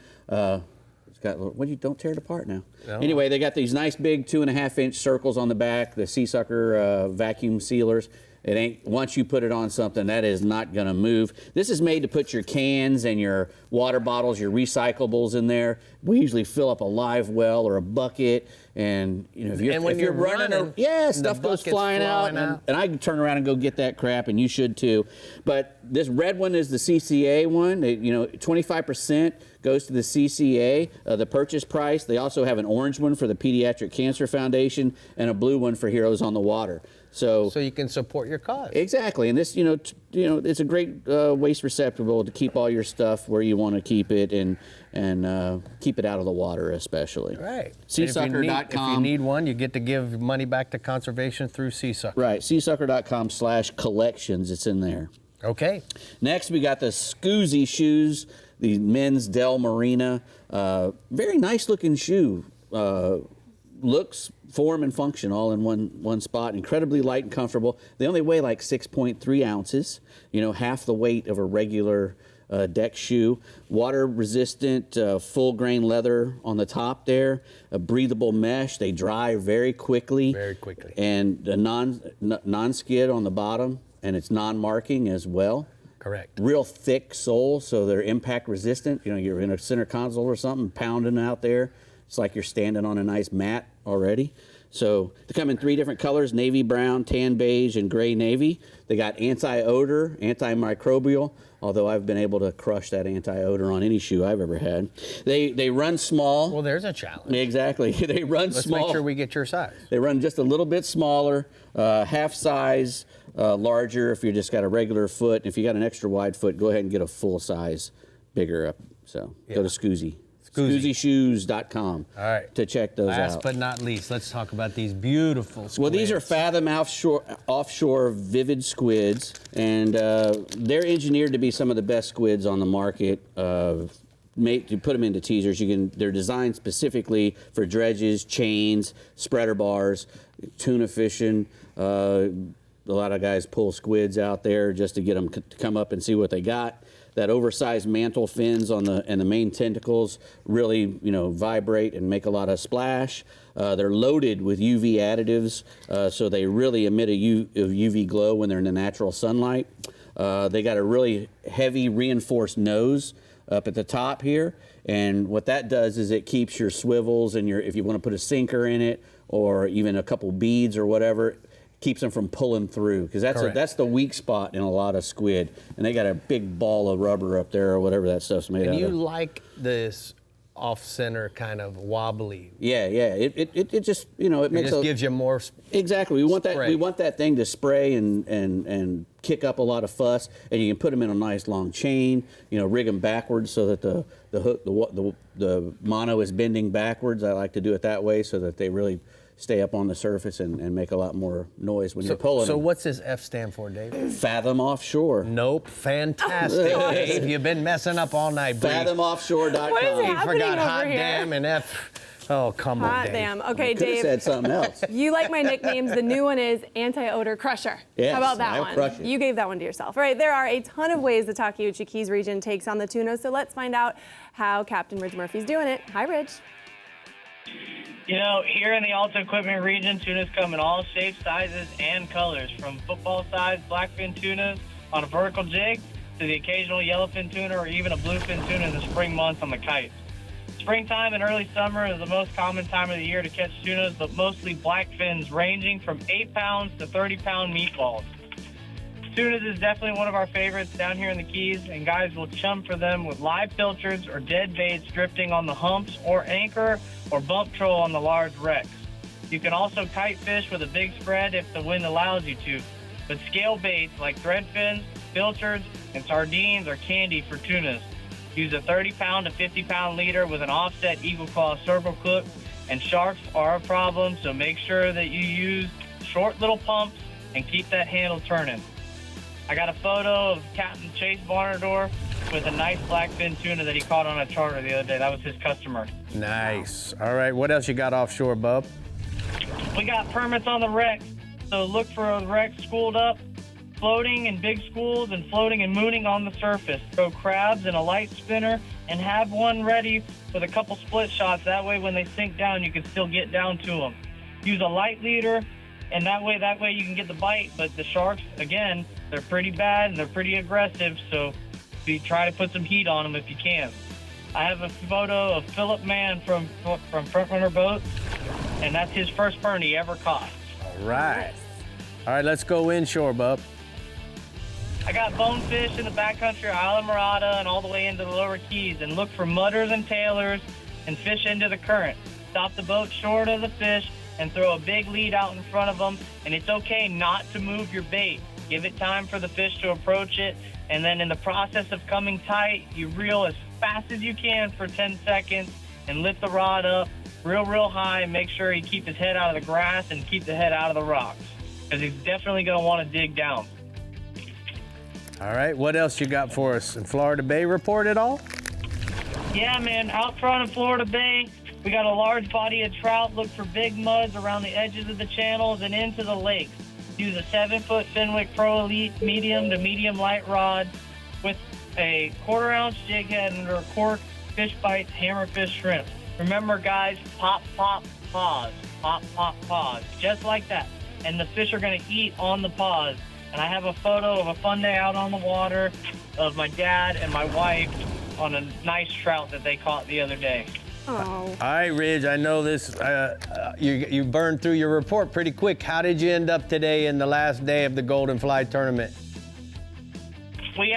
Don't tear it apart now. No. Anyway, they got these nice big 2.5-inch circles on the back, the Seasucker vacuum sealers. It ain't, once you put it on something, that is not gonna move. This is made to put your cans and your water bottles, your recyclables in there. We usually fill up a live well or a bucket, and if you're running, stuff goes flying out. And I can turn around and go get that crap, and you should too. But this red one is the CCA one. 25% goes to the CCA, the purchase price. They also have an orange one for the Pediatric Cancer Foundation and a blue one for Heroes on the Water. So you can support your cause. Exactly, and this, it's a great waste receptacle to keep all your stuff where you want to keep it, and keep it out of the water, especially. Right. Seasucker.com. If you need one, you get to give money back to conservation through Seasucker. Right. Seasucker.com/collections. It's in there. Okay. Next, we got the Scoozy shoes, the men's Del Marina. Very nice looking shoe. Looks, form, and function all in one spot. Incredibly light and comfortable. They only weigh like 6.3 ounces, half the weight of a regular deck shoe. Water resistant, full grain leather on the top there. A breathable mesh. They dry very quickly. Very quickly. And a non-skid on the bottom, and it's non-marking as well. Correct. Real thick sole, so they're impact resistant. You're in a center console or something, pounding out there. It's like you're standing on a nice mat already. So they come in 3 different colors: navy brown, tan beige, and gray navy. They got anti-odor, antimicrobial, although I've been able to crush that anti-odor on any shoe I've ever had. They run small. Well, there's a challenge. Exactly. They run small. Let's make sure we get your size. They run just a little bit smaller, half size, larger if you just got a regular foot. If you got an extra wide foot, go ahead and get a full size bigger up. So go to Scoozy. ScoozyShoes.com to check those out. Last but not least, let's talk about these beautiful squids. Well, these are Fathom offshore vivid squids, and they're engineered to be some of the best squids on the market. To put them into teasers, they're designed specifically for dredges, chains, spreader bars, tuna fishing. A lot of guys pull squids out there just to get them to come up and see what they got. That oversized mantle fins and the main tentacles really, vibrate and make a lot of splash. They're loaded with UV additives, so they really emit a UV glow when they're in the natural sunlight. They got a really heavy reinforced nose up at the top here, and what that does is it keeps your swivels and if you want to put a sinker in it or even a couple beads or whatever, keeps them from pulling through, because that's the weak spot in a lot of squid, and they got a big ball of rubber up there or whatever that stuff's made out of. And you like this off-center kind of wobbly? Yeah. It just it makes gives you more. Exactly. We want that. Spray. We want that thing to spray and kick up a lot of fuss, and you can put them in a nice long chain. Rig them backwards so that the mono is bending backwards. I like to do it that way so that they really stay up on the surface and make a lot more noise when you're pulling So them. what's this F stand for, Dave? Fathom Offshore. Nope. Fantastic, Dave. You've been messing up all night, Brie. FathomOffshore.com. What is You happening forgot over hot here? damn and F. Oh, come on, Hot Dave. damn. Okay, Could have Dave. said something else. You like my nicknames. The new one is Anti-Odor Crusher. Yes, How about that I'll one? crush it. You gave that one to yourself. All right, there are a ton of ways the Takeuchi Keys region takes on the tuna, so let's find out how Captain Ridge Murphy's doing it. Hi, Ridge. Here in the Alta Equipment region, tunas come in all shapes, sizes, and colors, from football-sized blackfin tunas on a vertical jig to the occasional yellowfin tuna or even a bluefin tuna in the spring months on the kites. Springtime and early summer is the most common time of the year to catch tunas, but mostly blackfins, ranging from 8 pounds to 30-pound meatballs. Tunas is definitely one of our favorites down here in the Keys, and guys will chum for them with live pilchards or dead baits drifting on the humps or anchor or bump troll on the large wrecks. You can also kite fish with a big spread if the wind allows you to, but scale baits like threadfins, pilchards, and sardines are candy for tunas. Use a 30-pound to 50-pound leader with an offset Eagle Claw circle clip, and sharks are a problem, so make sure that you use short little pumps and keep that handle turning. I got a photo of Captain Chase Barnador with a nice blackfin tuna that he caught on a charter the other day. That was his customer. Nice. All right, what else you got offshore, bub? We got permits on the wrecks, so look for a wreck schooled up, floating in big schools, and floating and mooning on the surface. Throw crabs in a light spinner and have one ready with a couple split shots. That way when they sink down, you can still get down to them. Use a light leader, and that way you can get the bite. But the sharks, again, they're pretty bad and they're pretty aggressive, so try to put some heat on them if you can. I have a photo of Philip Mann from Frontrunner Boats, and that's his first burn he ever caught. All right. All right, let's go inshore, bub. I got bonefish in the backcountry, Isla Morada, and all the way into the lower Keys, and look for mudders and tailors and fish into the current. Stop the boat short of the fish and throw a big lead out in front of them, and it's okay not to move your bait. Give it time for the fish to approach it, and then in the process of coming tight, you reel as fast as you can for 10 seconds and lift the rod up real high and make sure you keep his head out of the grass and keep the head out of the rocks, because he's definitely going to want to dig down. All right, what else you got for us? In Florida Bay report at all? Yeah, man, out front of Florida Bay, we got a large body of trout. Look for big muds around the edges of the channels and into the lakes. Use a 7-foot Fenwick Pro Elite medium to medium light rod with a 1/4 ounce jig head under a cork, fish bites, hammerfish shrimp. Remember, guys, pop, pop, pause. Pop, pop, pause. Just like that. And the fish are going to eat on the pause. And I have a photo of a fun day out on the water of my dad and my wife on a nice trout that they caught the other day. Oh. All right, Ridge, I know this, you burned through your report pretty quick. How did you end up today in the last day of the Golden Fly tournament? We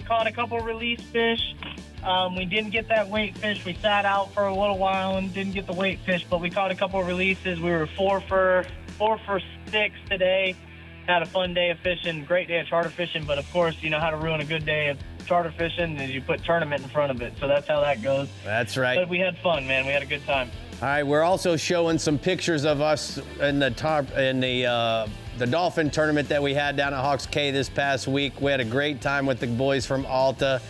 caught a couple release fish. We didn't get that weight fish. We sat out for a little while and didn't get the weight fish, but we caught a couple releases. We were 4 for 6 today. Had a fun day of fishing, great day of charter fishing, but of course, you know how to ruin a good day of charter fishing is you put tournament in front of it. So that's how that goes. That's right. But we had fun, man. We had a good time. All right, we're also showing some pictures of us in the Dolphin tournament that we had down at Hawks Cay this past week. We had a great time with the boys from Alta.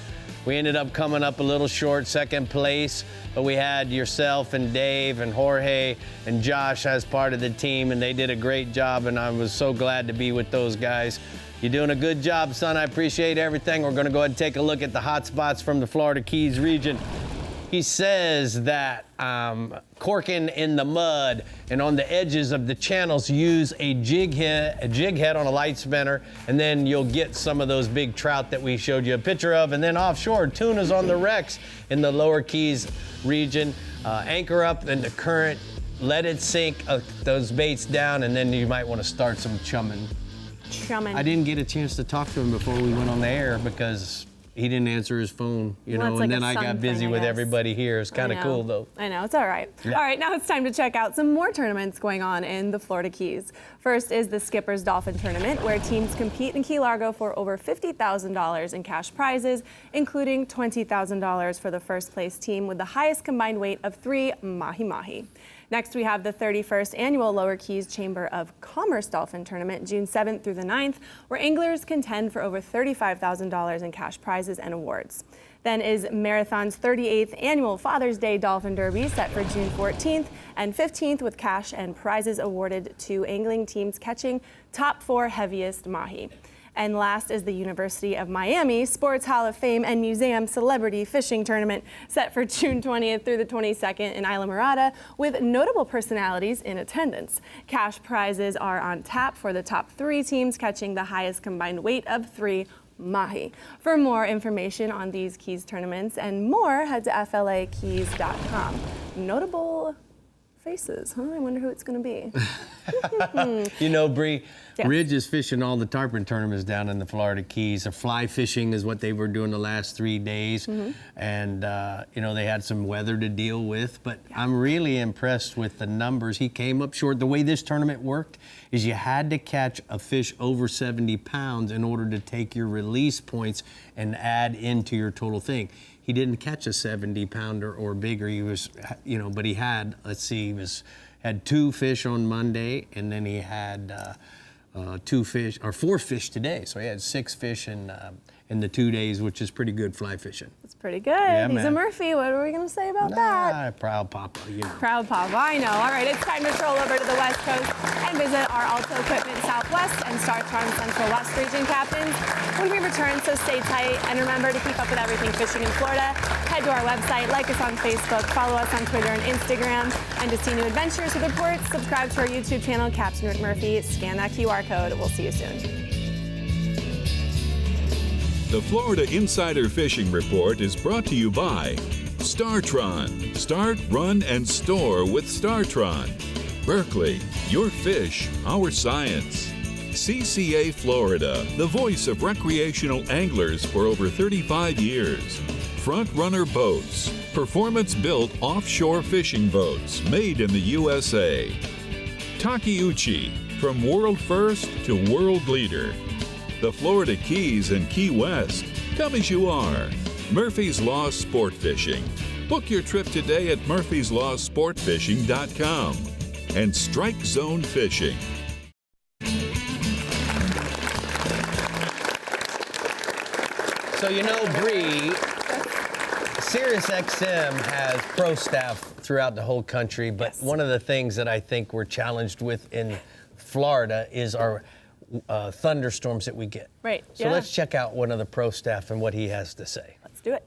We ended up coming up a little short, 2nd place, but we had yourself and Dave and Jorge and Josh as part of the team, and they did a great job, and I was so glad to be with those guys. You're doing a good job, son. I appreciate everything. We're gonna go ahead and take a look at the hot spots from the Florida Keys region. He says that corking in the mud and on the edges of the channels, use a jig head on a light spinner, and then you'll get some of those big trout that we showed you a picture of. And then offshore, tunas on the wrecks in the lower Keys region. Anchor up in the current, let it sink those baits down, and then you might want to start some chumming. I didn't get a chance to talk to him before we went on the air because he didn't answer his phone, and then I got busy with everybody here. It's kind of cool, though. I know, it's all right. Yeah. All right, now it's time to check out some more tournaments going on in the Florida Keys. First is the Skipper's Dolphin Tournament, where teams compete in Key Largo for over $50,000 in cash prizes, including $20,000 for the first place team with the highest combined weight of 3 mahi-mahi. Next, we have the 31st Annual Lower Keys Chamber of Commerce Dolphin Tournament, June 7th through the 9th, where anglers contend for over $35,000 in cash prizes and awards. Then is Marathon's 38th Annual Father's Day Dolphin Derby, set for June 14th and 15th, with cash and prizes awarded to angling teams catching top 4 heaviest mahi. And last is the University of Miami Sports Hall of Fame and Museum Celebrity Fishing Tournament, set for June 20th through the 22nd in Isla Mirada, with notable personalities in attendance. Cash prizes are on tap for the top 3 teams catching the highest combined weight of 3 mahi. For more information on these Keys tournaments and more, head to flakeys.com. Notable faces, huh? I wonder who it's going to be. Brie, yes. Ridge is fishing all the tarpon tournaments down in the Florida Keys. The fly fishing is what they were doing the last 3 days. And, they had some weather to deal with, but I'm really impressed with the numbers. He came up short. The way this tournament worked is you had to catch a fish over 70 pounds in order to take your release points and add into your total thing. He didn't catch a 70-pounder or bigger. He was, but he had, had 2 fish on Monday, and then he had 4 fish today. So he had 6 fish in the 2 days, which is pretty good fly fishing. It's pretty good. Yeah, He's a Murphy. What are we going to say about that? Proud Papa, Proud Papa, I know. All right, it's time to stroll over to the West Coast and visit our Alto Equipment Southwest and StarTron Central West region captains when we return, so stay tight. And remember to keep up with everything fishing in Florida. Head to our website, like us on Facebook, follow us on Twitter and Instagram, and to see new adventures with reports, subscribe to our YouTube channel, Captain Rick Murphy. Scan that QR code. We'll see you soon. The Florida Insider Fishing Report is brought to you by StarTron. Start, run, and store with StarTron. Berkeley, your fish, our science. CCA Florida, the voice of recreational anglers for over 35 years. Front Runner Boats, performance-built offshore fishing boats made in the USA. Takeuchi, from world first to world leader. The Florida Keys and Key West. Come as you are. Murphy's Law Sport Fishing. Book your trip today at murphyslawsportfishing.com. And Strike Zone Fishing. So, you know, Brie, SiriusXM has pro staff throughout the whole country, but one of the things that I think we're challenged with in Florida is our thunderstorms that we get. Right. So let's check out one of the pro staff and what he has to say. Let's do it.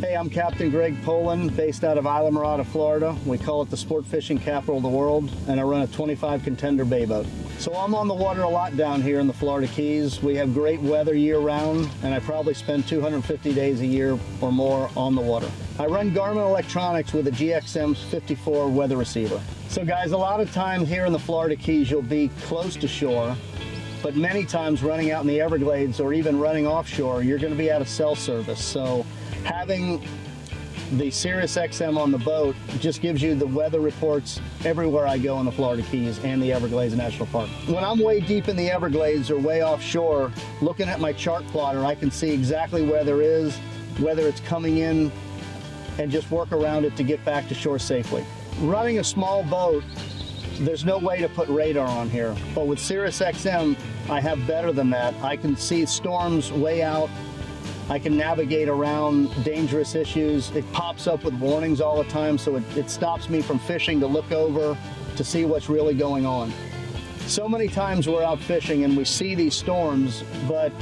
Hey, I'm Captain Greg Poland, based out of Isla Mirada, Florida. We call it the sport fishing capital of the world, and I run a 25 contender bay boat. So I'm on the water a lot down here in the Florida Keys. We have great weather year-round, and I probably spend 250 days a year or more on the water. I run Garmin Electronics with a GXM 54 weather receiver. So guys, a lot of times here in the Florida Keys, you'll be close to shore, but many times running out in the Everglades or even running offshore, you're going to be out of cell service. So having the SiriusXM on the boat just gives you the weather reports everywhere I go in the Florida Keys and the Everglades National Park. When I'm way deep in the Everglades or way offshore, looking at my chart plotter, I can see exactly where there is, whether it's coming in, and just work around it to get back to shore safely. Running a small boat, there's no way to put radar on here, but with SiriusXM, I have better than that. I can see storms way out. I can navigate around dangerous issues. It pops up with warnings all the time, so it stops me from fishing to look over to see what's really going on. So many times we're out fishing and we see these storms, but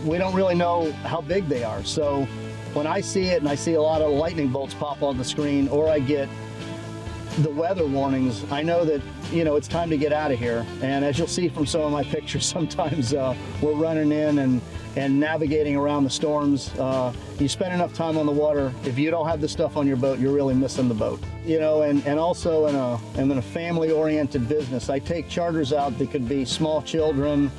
we don't really know how big they are. So when I see it and I see a lot of lightning bolts pop on the screen, or I get the weather warnings, I know that, you know, it's time to get out of here. And as you'll see from some of my pictures, sometimes we're running in and navigating around the storms. You spend enough time on the water, if you don't have the stuff on your boat, you're really missing the boat. You know, and also in a family-oriented business, I take charters out that could be small children,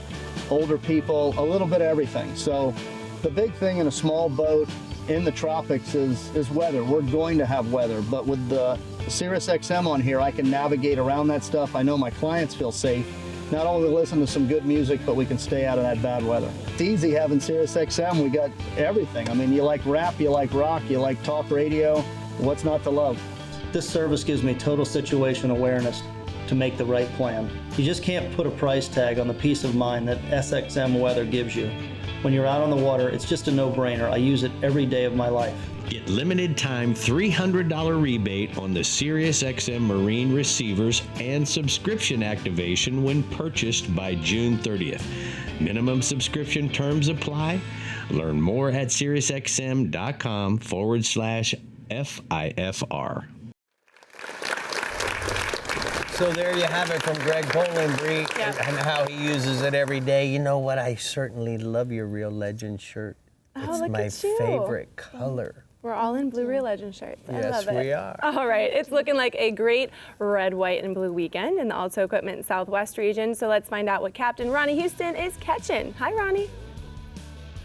older people, a little bit of everything. So the big thing in a small boat in the tropics is weather. We're going to have weather, but with the SiriusXM on here, I can navigate around that stuff. I know my clients feel safe. Not only listen to some good music, but we can stay out of that bad weather. It's easy having SiriusXM. We got everything. I mean, you like rap, you like rock, you like talk radio. What's not to love? This service gives me total situation awareness to make the right plan. You just can't put a price tag on the peace of mind that SXM weather gives you. When you're out on the water, it's just a no-brainer. I use it every day of my life. Get limited time $300 rebate on the SiriusXM Marine receivers and subscription activation when purchased by June 30th. Minimum subscription terms apply. Learn more at SiriusXM.com/FIFR. So there you have it from Greg Poland, Brie, and how he uses it every day. You know what? I certainly love your Real Legend shirt. It's my favorite color. We're all in blue Real Legend shirts. I love it. Yes, we are. All right, it's looking like a great red, white, and blue weekend in the Alto Equipment Southwest region. So let's find out what Captain Ronnie Houston is catching. Hi, Ronnie.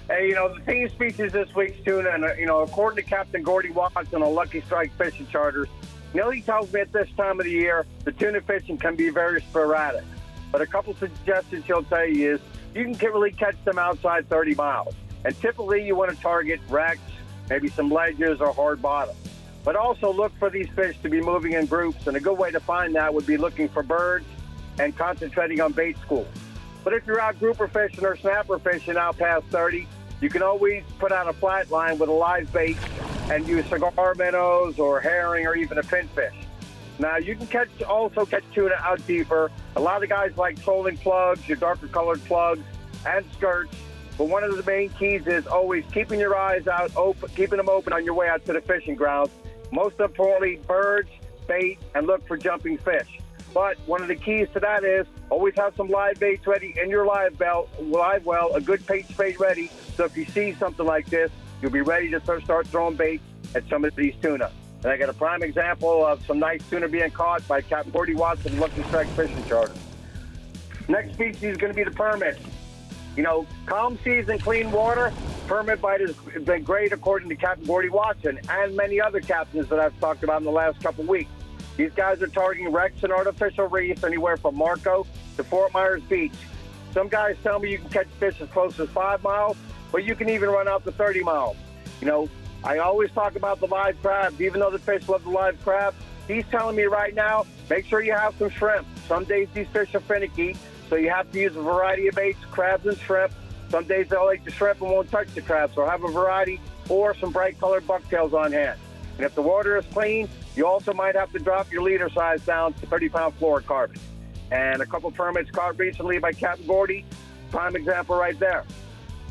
Hey, you know, the theme species this week's tuna, and, you know, according to Captain Gordy Watson on Lucky Strike Fishing Charters, you know, he tells me at this time of the year, the tuna fishing can be very sporadic. But a couple suggestions he'll tell you is you can really catch them outside 30 miles. And typically you want to target wrecks, maybe some ledges or hard bottom. But also look for these fish to be moving in groups, and a good way to find that would be looking for birds and concentrating on bait schools. But if you're out grouper fishing or snapper fishing out past 30, you can always put out a flat line with a live bait and use cigar minnows or herring or even a pinfish. Now, you can also catch tuna out deeper. A lot of guys like trolling plugs, your darker colored plugs, and skirts. But one of the main keys is always keeping your eyes out open, keeping them open on your way out to the fishing grounds. Most importantly, birds, bait, and look for jumping fish. But one of the keys to that is always have some live baits ready in your live well, a good bait spade ready. So if you see something like this, you'll be ready to start throwing bait at some of these tuna. And I got a prime example of some nice tuna being caught by Captain Gordy Watson, Lucky Strike Fishing Charters. Next species is going to be the permit. You know, calm seas and clean water, permit bite has been great according to Captain Gordy Watson and many other captains that I've talked about in the last couple of weeks. These guys are targeting wrecks and artificial reefs anywhere from Marco to Fort Myers Beach. Some guys tell me you can catch fish as close as 5 miles, but you can even run out to 30 miles. You know, I always talk about the live crab. Even though the fish love the live crab, he's telling me right now Make sure you have some shrimp. Some days these fish are finicky, so you have to use a variety of baits, crabs and shrimp. Some days they'll eat the shrimp and won't touch the crabs, so have a variety or some bright colored bucktails on hand. And if the water is clean, you also might have to drop your leader size down to 30-pound fluorocarbon. And a couple permits caught recently by Captain Gordy, prime example right there.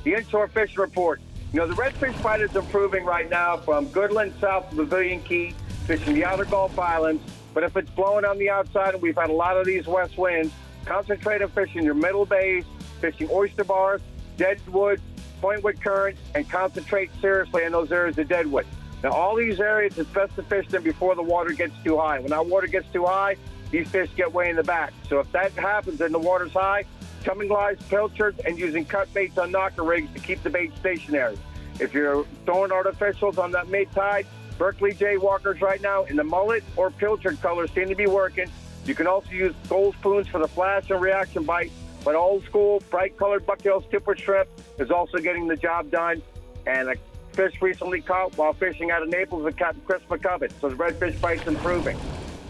The inshore fishing report. You know, the redfish bite is improving right now from Goodland south to Pavilion Key, fishing the outer Gulf Islands. But if it's blowing on the outside, and we've had a lot of these west winds, concentrate on fishing your middle bays, fishing oyster bars, deadwood, pointwood currents, and concentrate seriously on those areas of deadwood. Now, all these areas, it's best to fish them before the water gets too high. When our water gets too high, these fish get way in the back. So if that happens and the water's high, coming lines, pilchards, and using cut baits on knocker rigs to keep the bait stationary. If you're throwing artificials on that mid-tide, Berkeley jaywalkers right now in the mullet or pilchard colors seem to be working. You can also use gold spoons for the flash and reaction bite, but old school, bright colored bucktail stipper shrimp is also getting the job done. And a fish recently caught while fishing out of Naples with Captain Chris McCubbin. So the redfish bite's improving.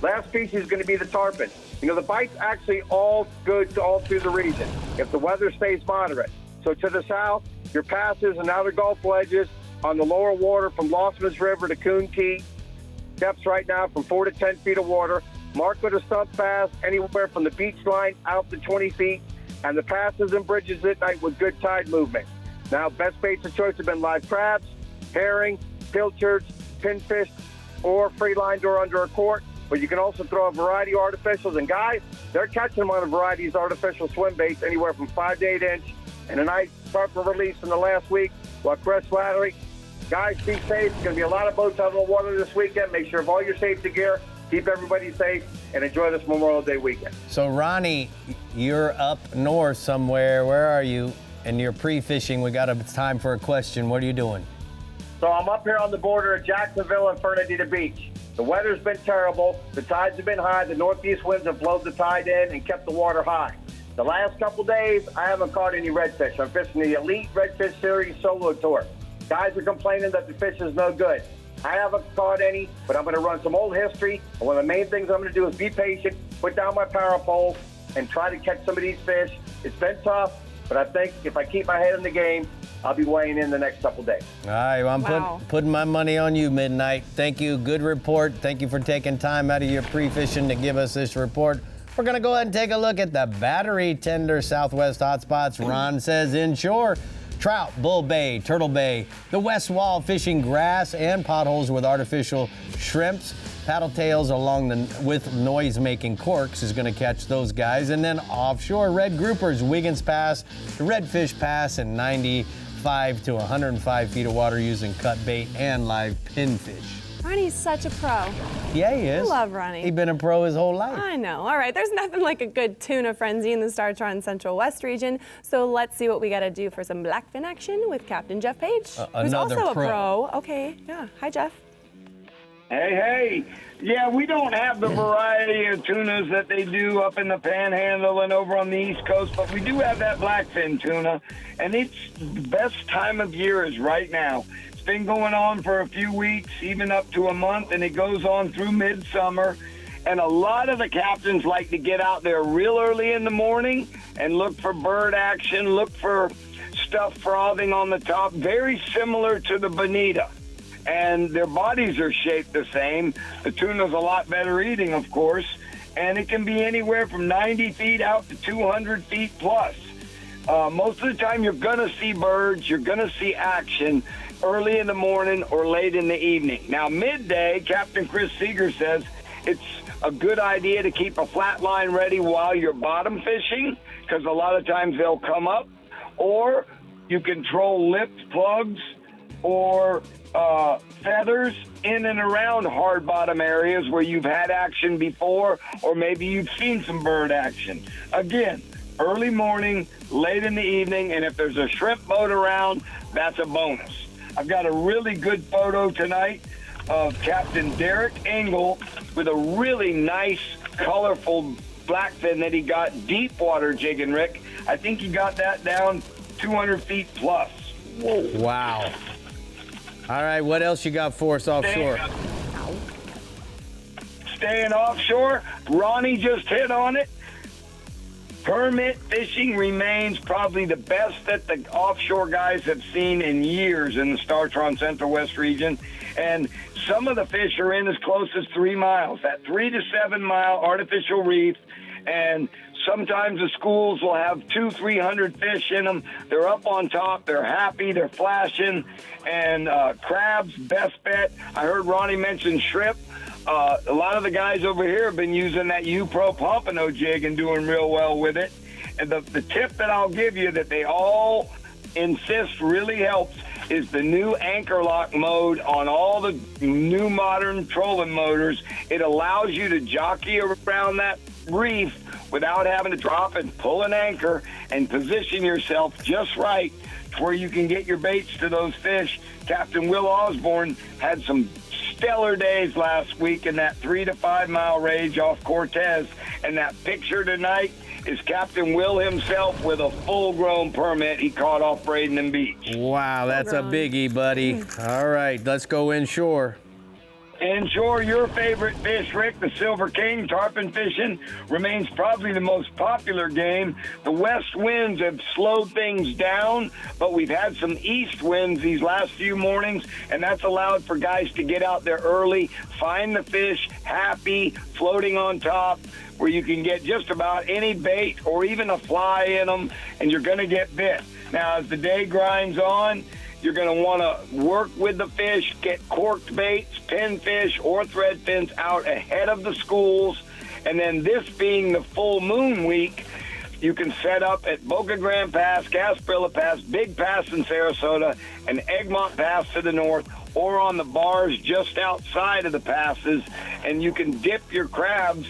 Last species is going to be the tarpon. You know, the bite's actually all good all through the region if the weather stays moderate. So to the south, your passes and outer Gulf ledges on the lower water from Lossman's River to Coon Key. Depths right now from 4 to 10 feet of water. Mark with a stump bass anywhere from the beach line out to 20 feet. And the passes and bridges at night with good tide movement. Now, best baits of choice have been live crabs, herring, pilchards, pinfish, or free-lined or under a quart. But you can also throw a variety of artificials. And guys, they're catching them on a variety of artificial swim baits anywhere from 5 to 8 inch. And a nice tarpon release in the last week while Chris Flattery. Guys, be safe. There's going to be a lot of boats out on the water this weekend. Make sure of all your safety gear. Keep everybody safe and enjoy this Memorial Day weekend. So, Ronnie, you're up north somewhere. Where are you? And you're pre-fishing. We got time for a question. What are you doing? So I'm up here on the border of Jacksonville and Fernandina Beach. The weather's been terrible. The tides have been high. The northeast winds have blown the tide in and kept the water high. The last couple days, I haven't caught any redfish. I'm fishing the Elite Redfish Series Solo Tour. Guys are complaining that the fish is no good. I haven't caught any, but I'm going to run some old history. And one of the main things I'm going to do is be patient, put down my power pole, and try to catch some of these fish. It's been tough, but I think if I keep my head in the game, I'll be weighing in the next couple days. All right, well, I'm putting my money on you, Midnight. Thank you. Good report. Thank you for taking time out of your pre-fishing to give us this report. We're going to go ahead and take a look at the battery tender Southwest hotspots. Ron says inshore. Trout, Bull Bay, Turtle Bay, the West Wall fishing grass and potholes with artificial shrimps. Paddle tails with noise-making corks is going to catch those guys. And then offshore, red groupers, Wiggins Pass, the Redfish Pass, and 95 to 105 feet of water using cut bait and live pinfish. Ronnie's such a pro. Yeah, he is. I love Ronnie. He's been a pro his whole life. I know. All right, there's nothing like a good tuna frenzy in the Startron Central West region. So let's see what we got to do for some blackfin action with Captain Jeff Page, who's also a pro. Okay, yeah. Hi, Jeff. Hey. Yeah, we don't have the variety of tunas that they do up in the Panhandle and over on the East Coast, but we do have that blackfin tuna, and it's the best time of year is right now. It's been going on for a few weeks, even up to a month, and it goes on through midsummer. And a lot of the captains like to get out there real early in the morning and look for bird action, look for stuff frothing on the top, very similar to the bonita. And their bodies are shaped the same. The tuna's a lot better eating, of course, and it can be anywhere from 90 feet out to 200 feet plus. Most of the time you're going to see birds, you're going to see action early in the morning or late in the evening. Now, midday, Captain Chris Seeger says it's a good idea to keep a flat line ready while you're bottom fishing, because a lot of times they'll come up, or you can troll lipped plugs or feathers in and around hard bottom areas where you've had action before, or maybe you've seen some bird action. Again, early morning, late in the evening, and if there's a shrimp boat around, that's a bonus. I've got a really good photo tonight of Captain Derek Engel with a really nice, colorful blackfin that he got deep water jigging, Rick. I think he got that down 200 feet plus. Whoa. Wow. All right, what else you got for us offshore? staying offshore, Ronnie just hit on it. Permit fishing remains probably the best that the offshore guys have seen in years in the Startron Central West region. And some of the fish are in as close as 3 miles, that 3 to 7 mile artificial reef. And sometimes the schools will have 200-300 fish in them. They're up on top. They're happy. They're flashing. And crabs, best bet. I heard Ronnie mention shrimp. A lot of the guys over here have been using that U-Pro Pompano jig and doing real well with it. And the tip that I'll give you that they all insist really helps is the new anchor lock mode on all the new modern trolling motors. It allows you to jockey around that reef without having to drop and pull an anchor and position yourself just right to where you can get your baits to those fish. Captain Will Osborne had some stellar days last week in that 3 to 5 mile range off Cortez, and that picture tonight is Captain Will himself with a full-grown permit he caught off Bradenton Beach. Wow, that's a biggie, buddy. All right, let's go inshore. Inshore, your favorite fish, Rick, the Silver King, tarpon fishing, remains probably the most popular game. The west winds have slowed things down, but we've had some east winds these last few mornings, and that's allowed for guys to get out there early, find the fish, happy, floating on top, where you can get just about any bait or even a fly in them, and you're going to get bit. Now, as the day grinds on, you're going to want to work with the fish, get corked baits, pinfish, or thread fins out ahead of the schools. And then this being the full moon week, you can set up at Boca Grande Pass, Gasparilla Pass, Big Pass in Sarasota, and Egmont Pass to the north, or on the bars just outside of the passes. And you can dip your crabs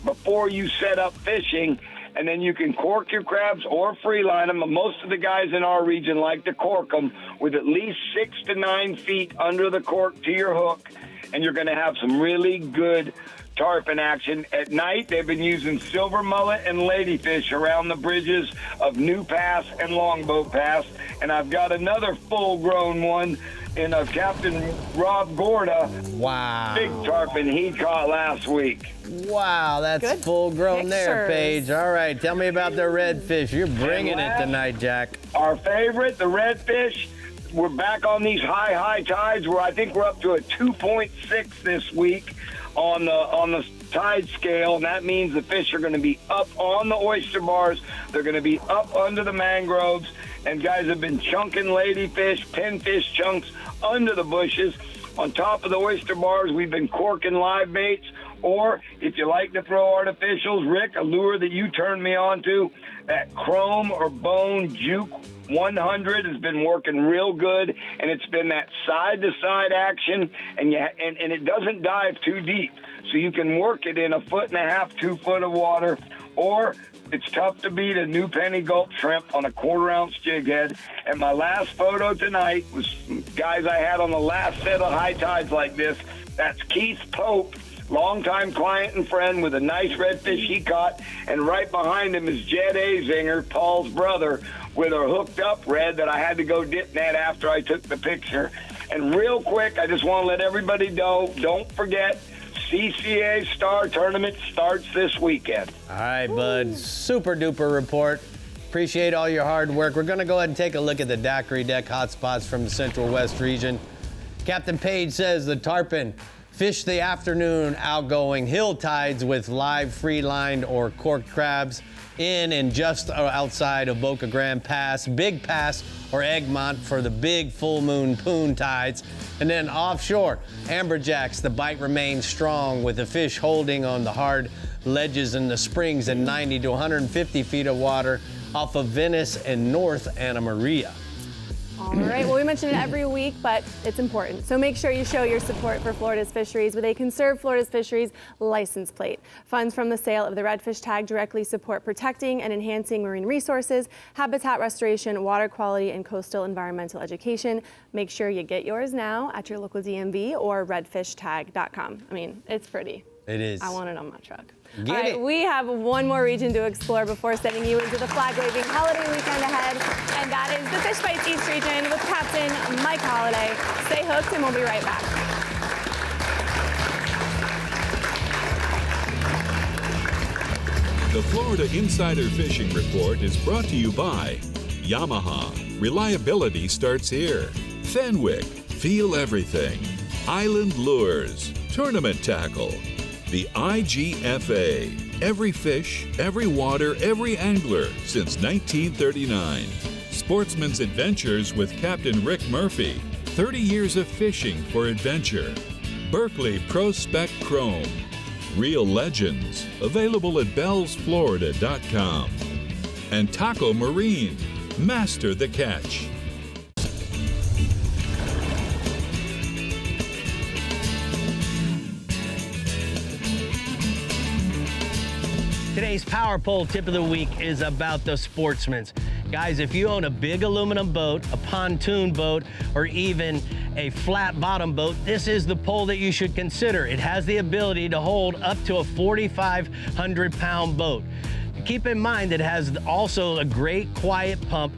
before you set up fishing, and then you can cork your crabs or free line them. Most of the guys in our region like to cork them with at least 6 to 9 feet under the cork to your hook, and you're going to have some really good tarpon action. At night, they've been using silver mullet and ladyfish around the bridges of New Pass and Longboat Pass, and I've got another full-grown one in a Captain Rob Gorda. Wow. Big tarpon he caught last week. Wow, that's Good full grown there, pictures. Paige. All right, tell me about the redfish. You're bringing it tonight, Jack. Our favorite, the redfish. We're back on these high tides where I think we're up to a 2.6 this week on the tide scale, and that means the fish are going to be up on the oyster bars. They're going to be up under the mangroves, and guys have been chunking ladyfish, pinfish chunks under the bushes. On top of the oyster bars, we've been corking live baits, or if you like to throw artificials, Rick, a lure that you turned me on to, that chrome or bone juke 100 has been working real good, and it's been that side-to-side action, and it doesn't dive too deep, so you can work it in 1.5 feet, 2 foot of water, or it's tough to beat a new penny gulp shrimp on a 1/4 ounce jig head. And my last photo tonight was guys I had on the last set of high tides like this. That's Keith Pope, longtime client and friend, with a nice redfish he caught, and right behind him is Jed Azinger, Paul's brother, with a hooked up red that I had to go dip net after I took the picture. And real quick, I just want to let everybody know, don't forget, CCA Star Tournament starts this weekend. All right, bud. Super duper report. Appreciate all your hard work. We're going to go ahead and take a look at the daiquiri deck hotspots from the Central West region. Captain Page says the tarpon fish the afternoon outgoing hill tides with live free-lined or corked crabs in and just outside of Boca Grande Pass, Big Pass, or Egmont for the big full moon poon tides. And then offshore, amberjacks, the bite remains strong with the fish holding on the hard ledges in the springs in 90 to 150 feet of water off of Venice and North Anna Maria. All right, well, we mention it every week, but it's important. So make sure you show your support for Florida's fisheries with a Conserve Florida's Fisheries license plate. Funds from the sale of the redfish tag directly support protecting and enhancing marine resources, habitat restoration, water quality, and coastal environmental education. Make sure you get yours now at your local DMV or redfishtag.com. I mean, it's pretty. It is. I want it on my truck. Get All right, it. we have one more region to explore before sending you into the flag-waving holiday weekend ahead, and that is the Fish Bites East region with Captain Mike Holliday. Stay hooked, and we'll be right back. The Florida Insider Fishing Report is brought to you by Yamaha. Reliability starts here. Fenwick. Feel everything. Island Lures. Tournament Tackle. The IGFA. Every fish, every water, every angler since 1939. Sportsman's Adventures with Captain Rick Murphy. 30 years of fishing for adventure. Berkeley Prospect Chrome. Real Legends, available at bellsflorida.com. And Taco Marine, master the catch. Today's Power Pole tip of the week is about the sportsman's. Guys, if you own a big aluminum boat, a pontoon boat, or even a flat bottom boat, this is the pole that you should consider. It has the ability to hold up to a 4,500-pound boat. Keep in mind that it has also a great quiet pump,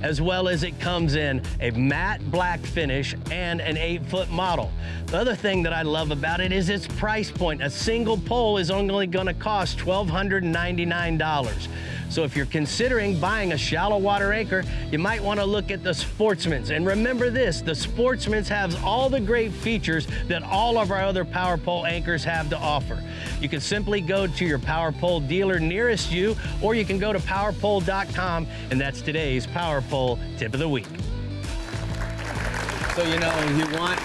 as well as it comes in a matte black finish and an 8-foot model. The other thing that I love about it is its price point. A single pole is only gonna cost $1,299. So if you're considering buying a shallow water anchor, you might wanna look at the Sportsman's. And remember this, the Sportsman's has all the great features that all of our other power pole anchors have to offer. You can simply go to your power pole dealer nearest you, or you can go to powerpole.com, and that's today's Power Pole tip of the week. So you want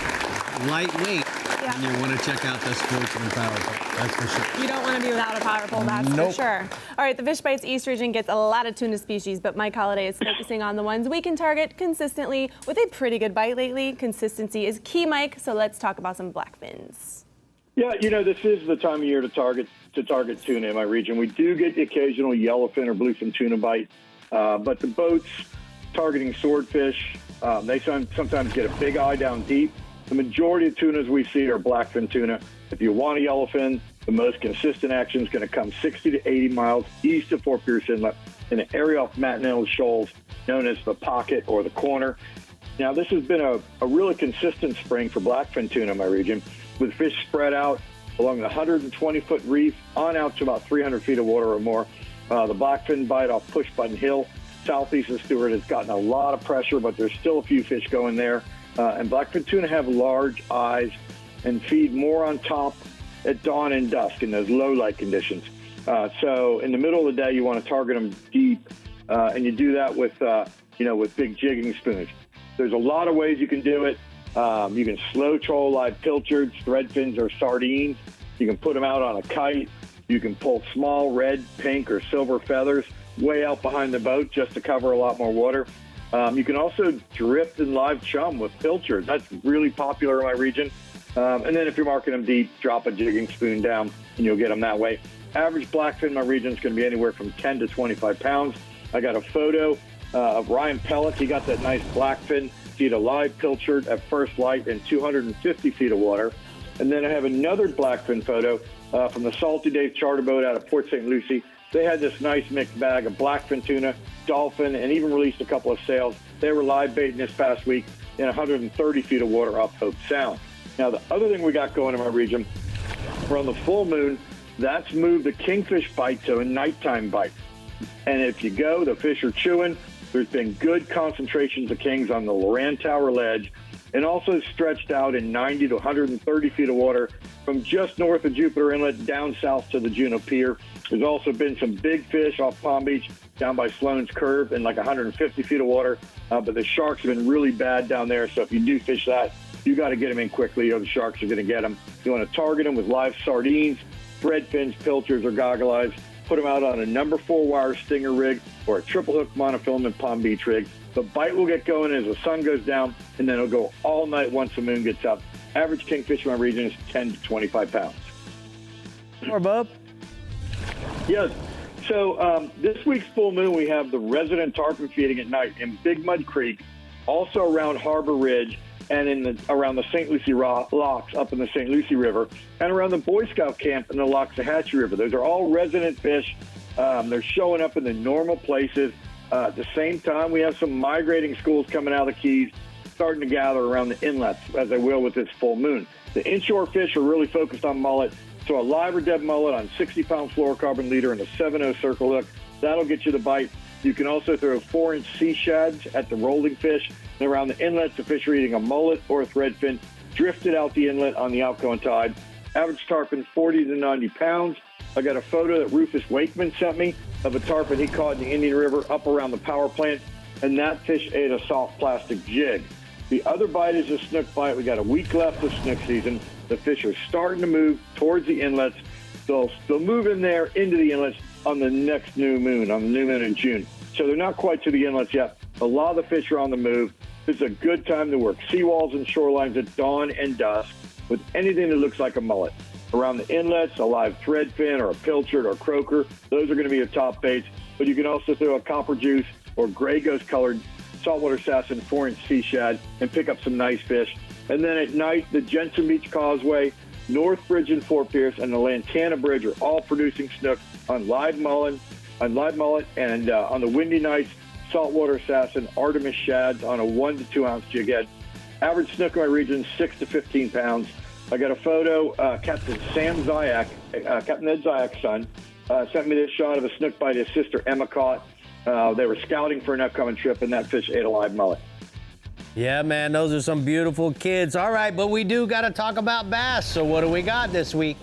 lightweight, and you want to check out the Sportsman Power Pole. That's for sure. You don't want to be without a power pole, that's for sure. All right, the Fish Bites East region gets a lot of tuna species, but Mike Holliday is focusing on the ones we can target consistently with a pretty good bite lately. Consistency is key, Mike, so let's talk about some blackfins. Yeah, this is the time of year to target tuna in my region. We do get the occasional yellowfin or bluefin tuna bite, but the boats targeting swordfish, they sometimes get a big eye down deep. The majority of tunas we see are blackfin tuna. If you want a yellowfin, the most consistent action is going to come 60 to 80 miles east of Fort Pierce Inlet in an area off Panhandle Shoals known as the Pocket or the Corner. Now, this has been a really consistent spring for blackfin tuna in my region, with fish spread out along the 120-foot reef on out to about 300 feet of water or more. The blackfin bite off Push Button Hill, southeast of Stewart, has gotten a lot of pressure, but there's still a few fish going there. And blackfin tuna have large eyes and feed more on top at dawn and dusk in those low light conditions. So in the middle of the day, you want to target them deep, and you do that with big jigging spoons. There's a lot of ways you can do it. You can slow troll live pilchards, thread fins, or sardines. You can put them out on a kite. You can pull small red, pink, or silver feathers way out behind the boat just to cover a lot more water. You can also drift and live chum with pilchards. That's really popular in my region. And then if you're marking them deep, drop a jigging spoon down and you'll get them that way. Average blackfin in my region is going to be anywhere from 10 to 25 pounds. I got a photo of Ryan Pellick. He got that nice blackfin feed a live pilchard at first light in 250 feet of water. And then I have another blackfin photo from the Salty Dave charter boat out of Port St. Lucie. They had this nice mixed bag of blackfin tuna, dolphin, and even released a couple of sails. They were live baiting this past week in 130 feet of water off Hope Sound. Now, the other thing we got going in my region, we're on the full moon. That's moved the kingfish bite to a nighttime bite. And if you go, the fish are chewing. There's been good concentrations of kings on the Loran Tower ledge, and also stretched out in 90 to 130 feet of water from just north of Jupiter Inlet down south to the Juneau Pier. There's also been some big fish off Palm Beach down by Sloan's Curve in like 150 feet of water, but the sharks have been really bad down there, so if you do fish that, you got to get them in quickly or the sharks are going to get them. You want to target them with live sardines, thread fins, pilchards, or goggle eyes. Put them out on a number 4 wire stinger rig or a triple hook monofilament Palm Beach rig. The bite will get going as the sun goes down, and then it'll go all night once the moon gets up. Average kingfish in my region is 10 to 25 pounds. More, Bob? Yes. So this week's full moon, we have the resident tarpon feeding at night in Big Mud Creek, also around Harbor Ridge, and around the St. Lucie Locks up in the St. Lucie River, and around the Boy Scout camp in the Loxahatchee River. Those are all resident fish. They're showing up in the normal places. At the same time, we have some migrating schools coming out of the Keys, starting to gather around the inlets, as they will with this full moon. The inshore fish are really focused on mullet. So a live or dead mullet on 60-pound fluorocarbon leader and a 7/0 circle hook, that'll get you the bite. You can also throw 4-inch sea shads at the rolling fish. And around the inlets, the fish are eating a mullet or a threadfin, drifted out the inlet on the outgoing tide. Average tarpon, 40 to 90 pounds. I got a photo that Rufus Wakeman sent me of a tarpon he caught in the Indian River up around the power plant, and that fish ate a soft plastic jig. The other bite is a snook bite. We got a week left of snook season. The fish are starting to move towards the inlets. They'll move in there into the inlets on the next new moon, on the new moon in June. So they're not quite to the inlets yet. A lot of the fish are on the move. It's a good time to work seawalls and shorelines at dawn and dusk with anything that looks like a mullet. Around the inlets, a live threadfin or a pilchard or croaker, those are going to be your top baits. But you can also throw a copper juice or gray ghost colored saltwater assassin 4-inch sea shad and pick up some nice fish. And then at night, the Jensen Beach Causeway, North Bridge and Fort Pierce, and the Lantana Bridge are all producing snook on live mullet, and on the windy nights, saltwater assassin Artemis shads on a 1 to 2 ounce jig head. Average snook in my region, 6 to 15 pounds. I got a photo. Captain Sam Zayak, Captain Ed Zayak's son, sent me this shot of a snook bite his sister Emma caught. They were scouting for an upcoming trip, and that fish ate a live mullet. Yeah, man, those are some beautiful kids. All right, but we do got to talk about bass. So what do we got this week?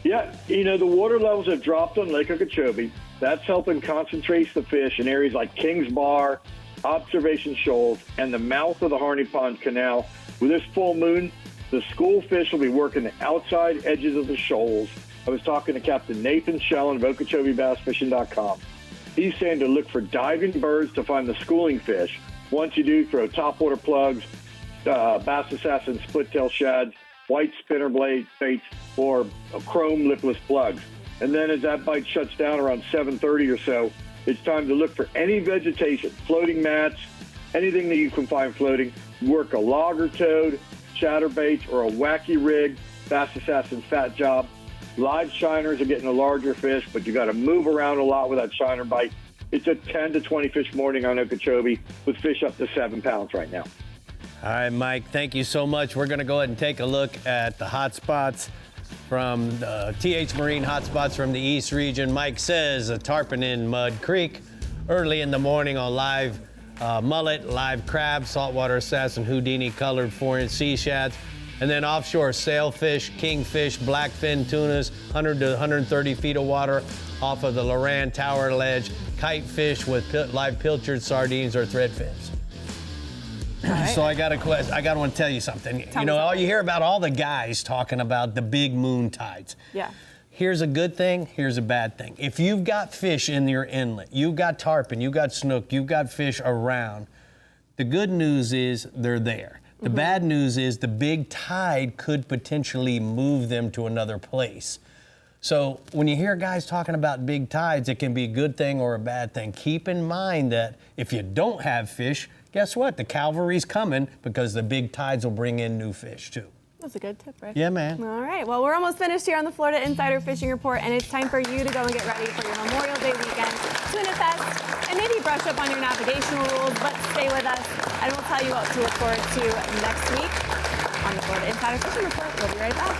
Yeah, the water levels have dropped on Lake Okeechobee. That's helping concentrate the fish in areas like Kings Bar, Observation Shoals, and the mouth of the Harney Pond Canal. With this full moon, the school fish will be working the outside edges of the shoals. I was talking to Captain Nathan Shellen of OkeechobeeBassFishing.com. He's saying to look for diving birds to find the schooling fish. Once you do, throw topwater plugs, bass assassin split-tail shads, white spinner blade baits, or chrome lipless plugs. And then as that bite shuts down around 7:30 or so, it's time to look for any vegetation, floating mats, anything that you can find floating. Work a logger toad, chatterbait, or a wacky rig, bass assassin fat job. Live shiners are getting a larger fish, but you got to move around a lot with that shiner bite. It's a 10 to 20 fish morning on Okeechobee with fish up to 7 pounds right now. All right, Mike, thank you so much. We're going to go ahead and take a look at the hot spots from the TH Marine hotspots from the East region. Mike says a tarpon in Mud Creek early in the morning on live mullet, live crab, saltwater assassin, Houdini colored 4-inch sea shads, and then offshore sailfish, kingfish, blackfin tunas, 100 to 130 feet of water off of the Loran Tower Ledge, kitefish with live pilchard sardines or threadfins. Right. So I got a question. I want to tell you something. You hear about all the guys talking about the big moon tides. Yeah. Here's a good thing, here's a bad thing. If you've got fish in your inlet, you've got tarpon, you've got snook, you've got fish around, the good news is they're there. The bad news is the big tide could potentially move them to another place. So when you hear guys talking about big tides, it can be a good thing or a bad thing. Keep in mind that if you don't have fish, guess what? The cavalry's coming because the big tides will bring in new fish too. That's a good tip, Rick. Yeah, man. All right, well, we're almost finished here on the Florida Insider Fishing Report, and it's time for you to go and get ready for your Memorial Day weekend, Tuna Fest, and maybe brush up on your navigational rules, but stay with us, and we'll tell you what to look forward to next week on the Florida Insider Fishing Report. We'll be right back.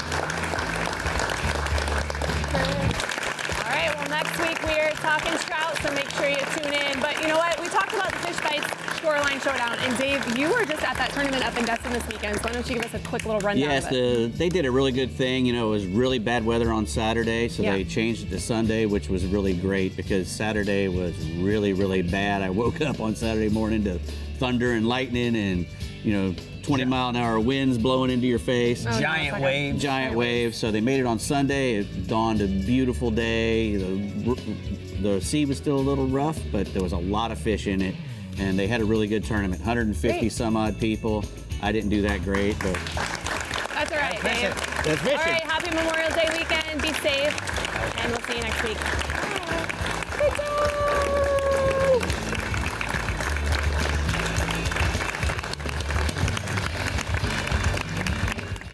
All right, well, next week we're talking trout, so make sure you tune in. But you know what? We talked about the Fish Bites Shoreline Showdown. And Dave, you were just at that tournament up in Destin this weekend, so why don't you give us a quick little rundown of it? They did a really good thing. It was really bad weather on Saturday, so they changed it to Sunday, which was really great because Saturday was really, really bad. I woke up on Saturday morning to thunder and lightning and, 20-mile-an-hour winds blowing into your face. Oh, giant waves. Giant waves. So they made it on Sunday. It dawned a beautiful day. The sea was still a little rough, but there was a lot of fish in it. And they had a really good tournament. 150 some odd people. I didn't do that great, but that's all right, Dave. That's fishing. All right, happy Memorial Day weekend. Be safe, and we'll see you next week. Bye.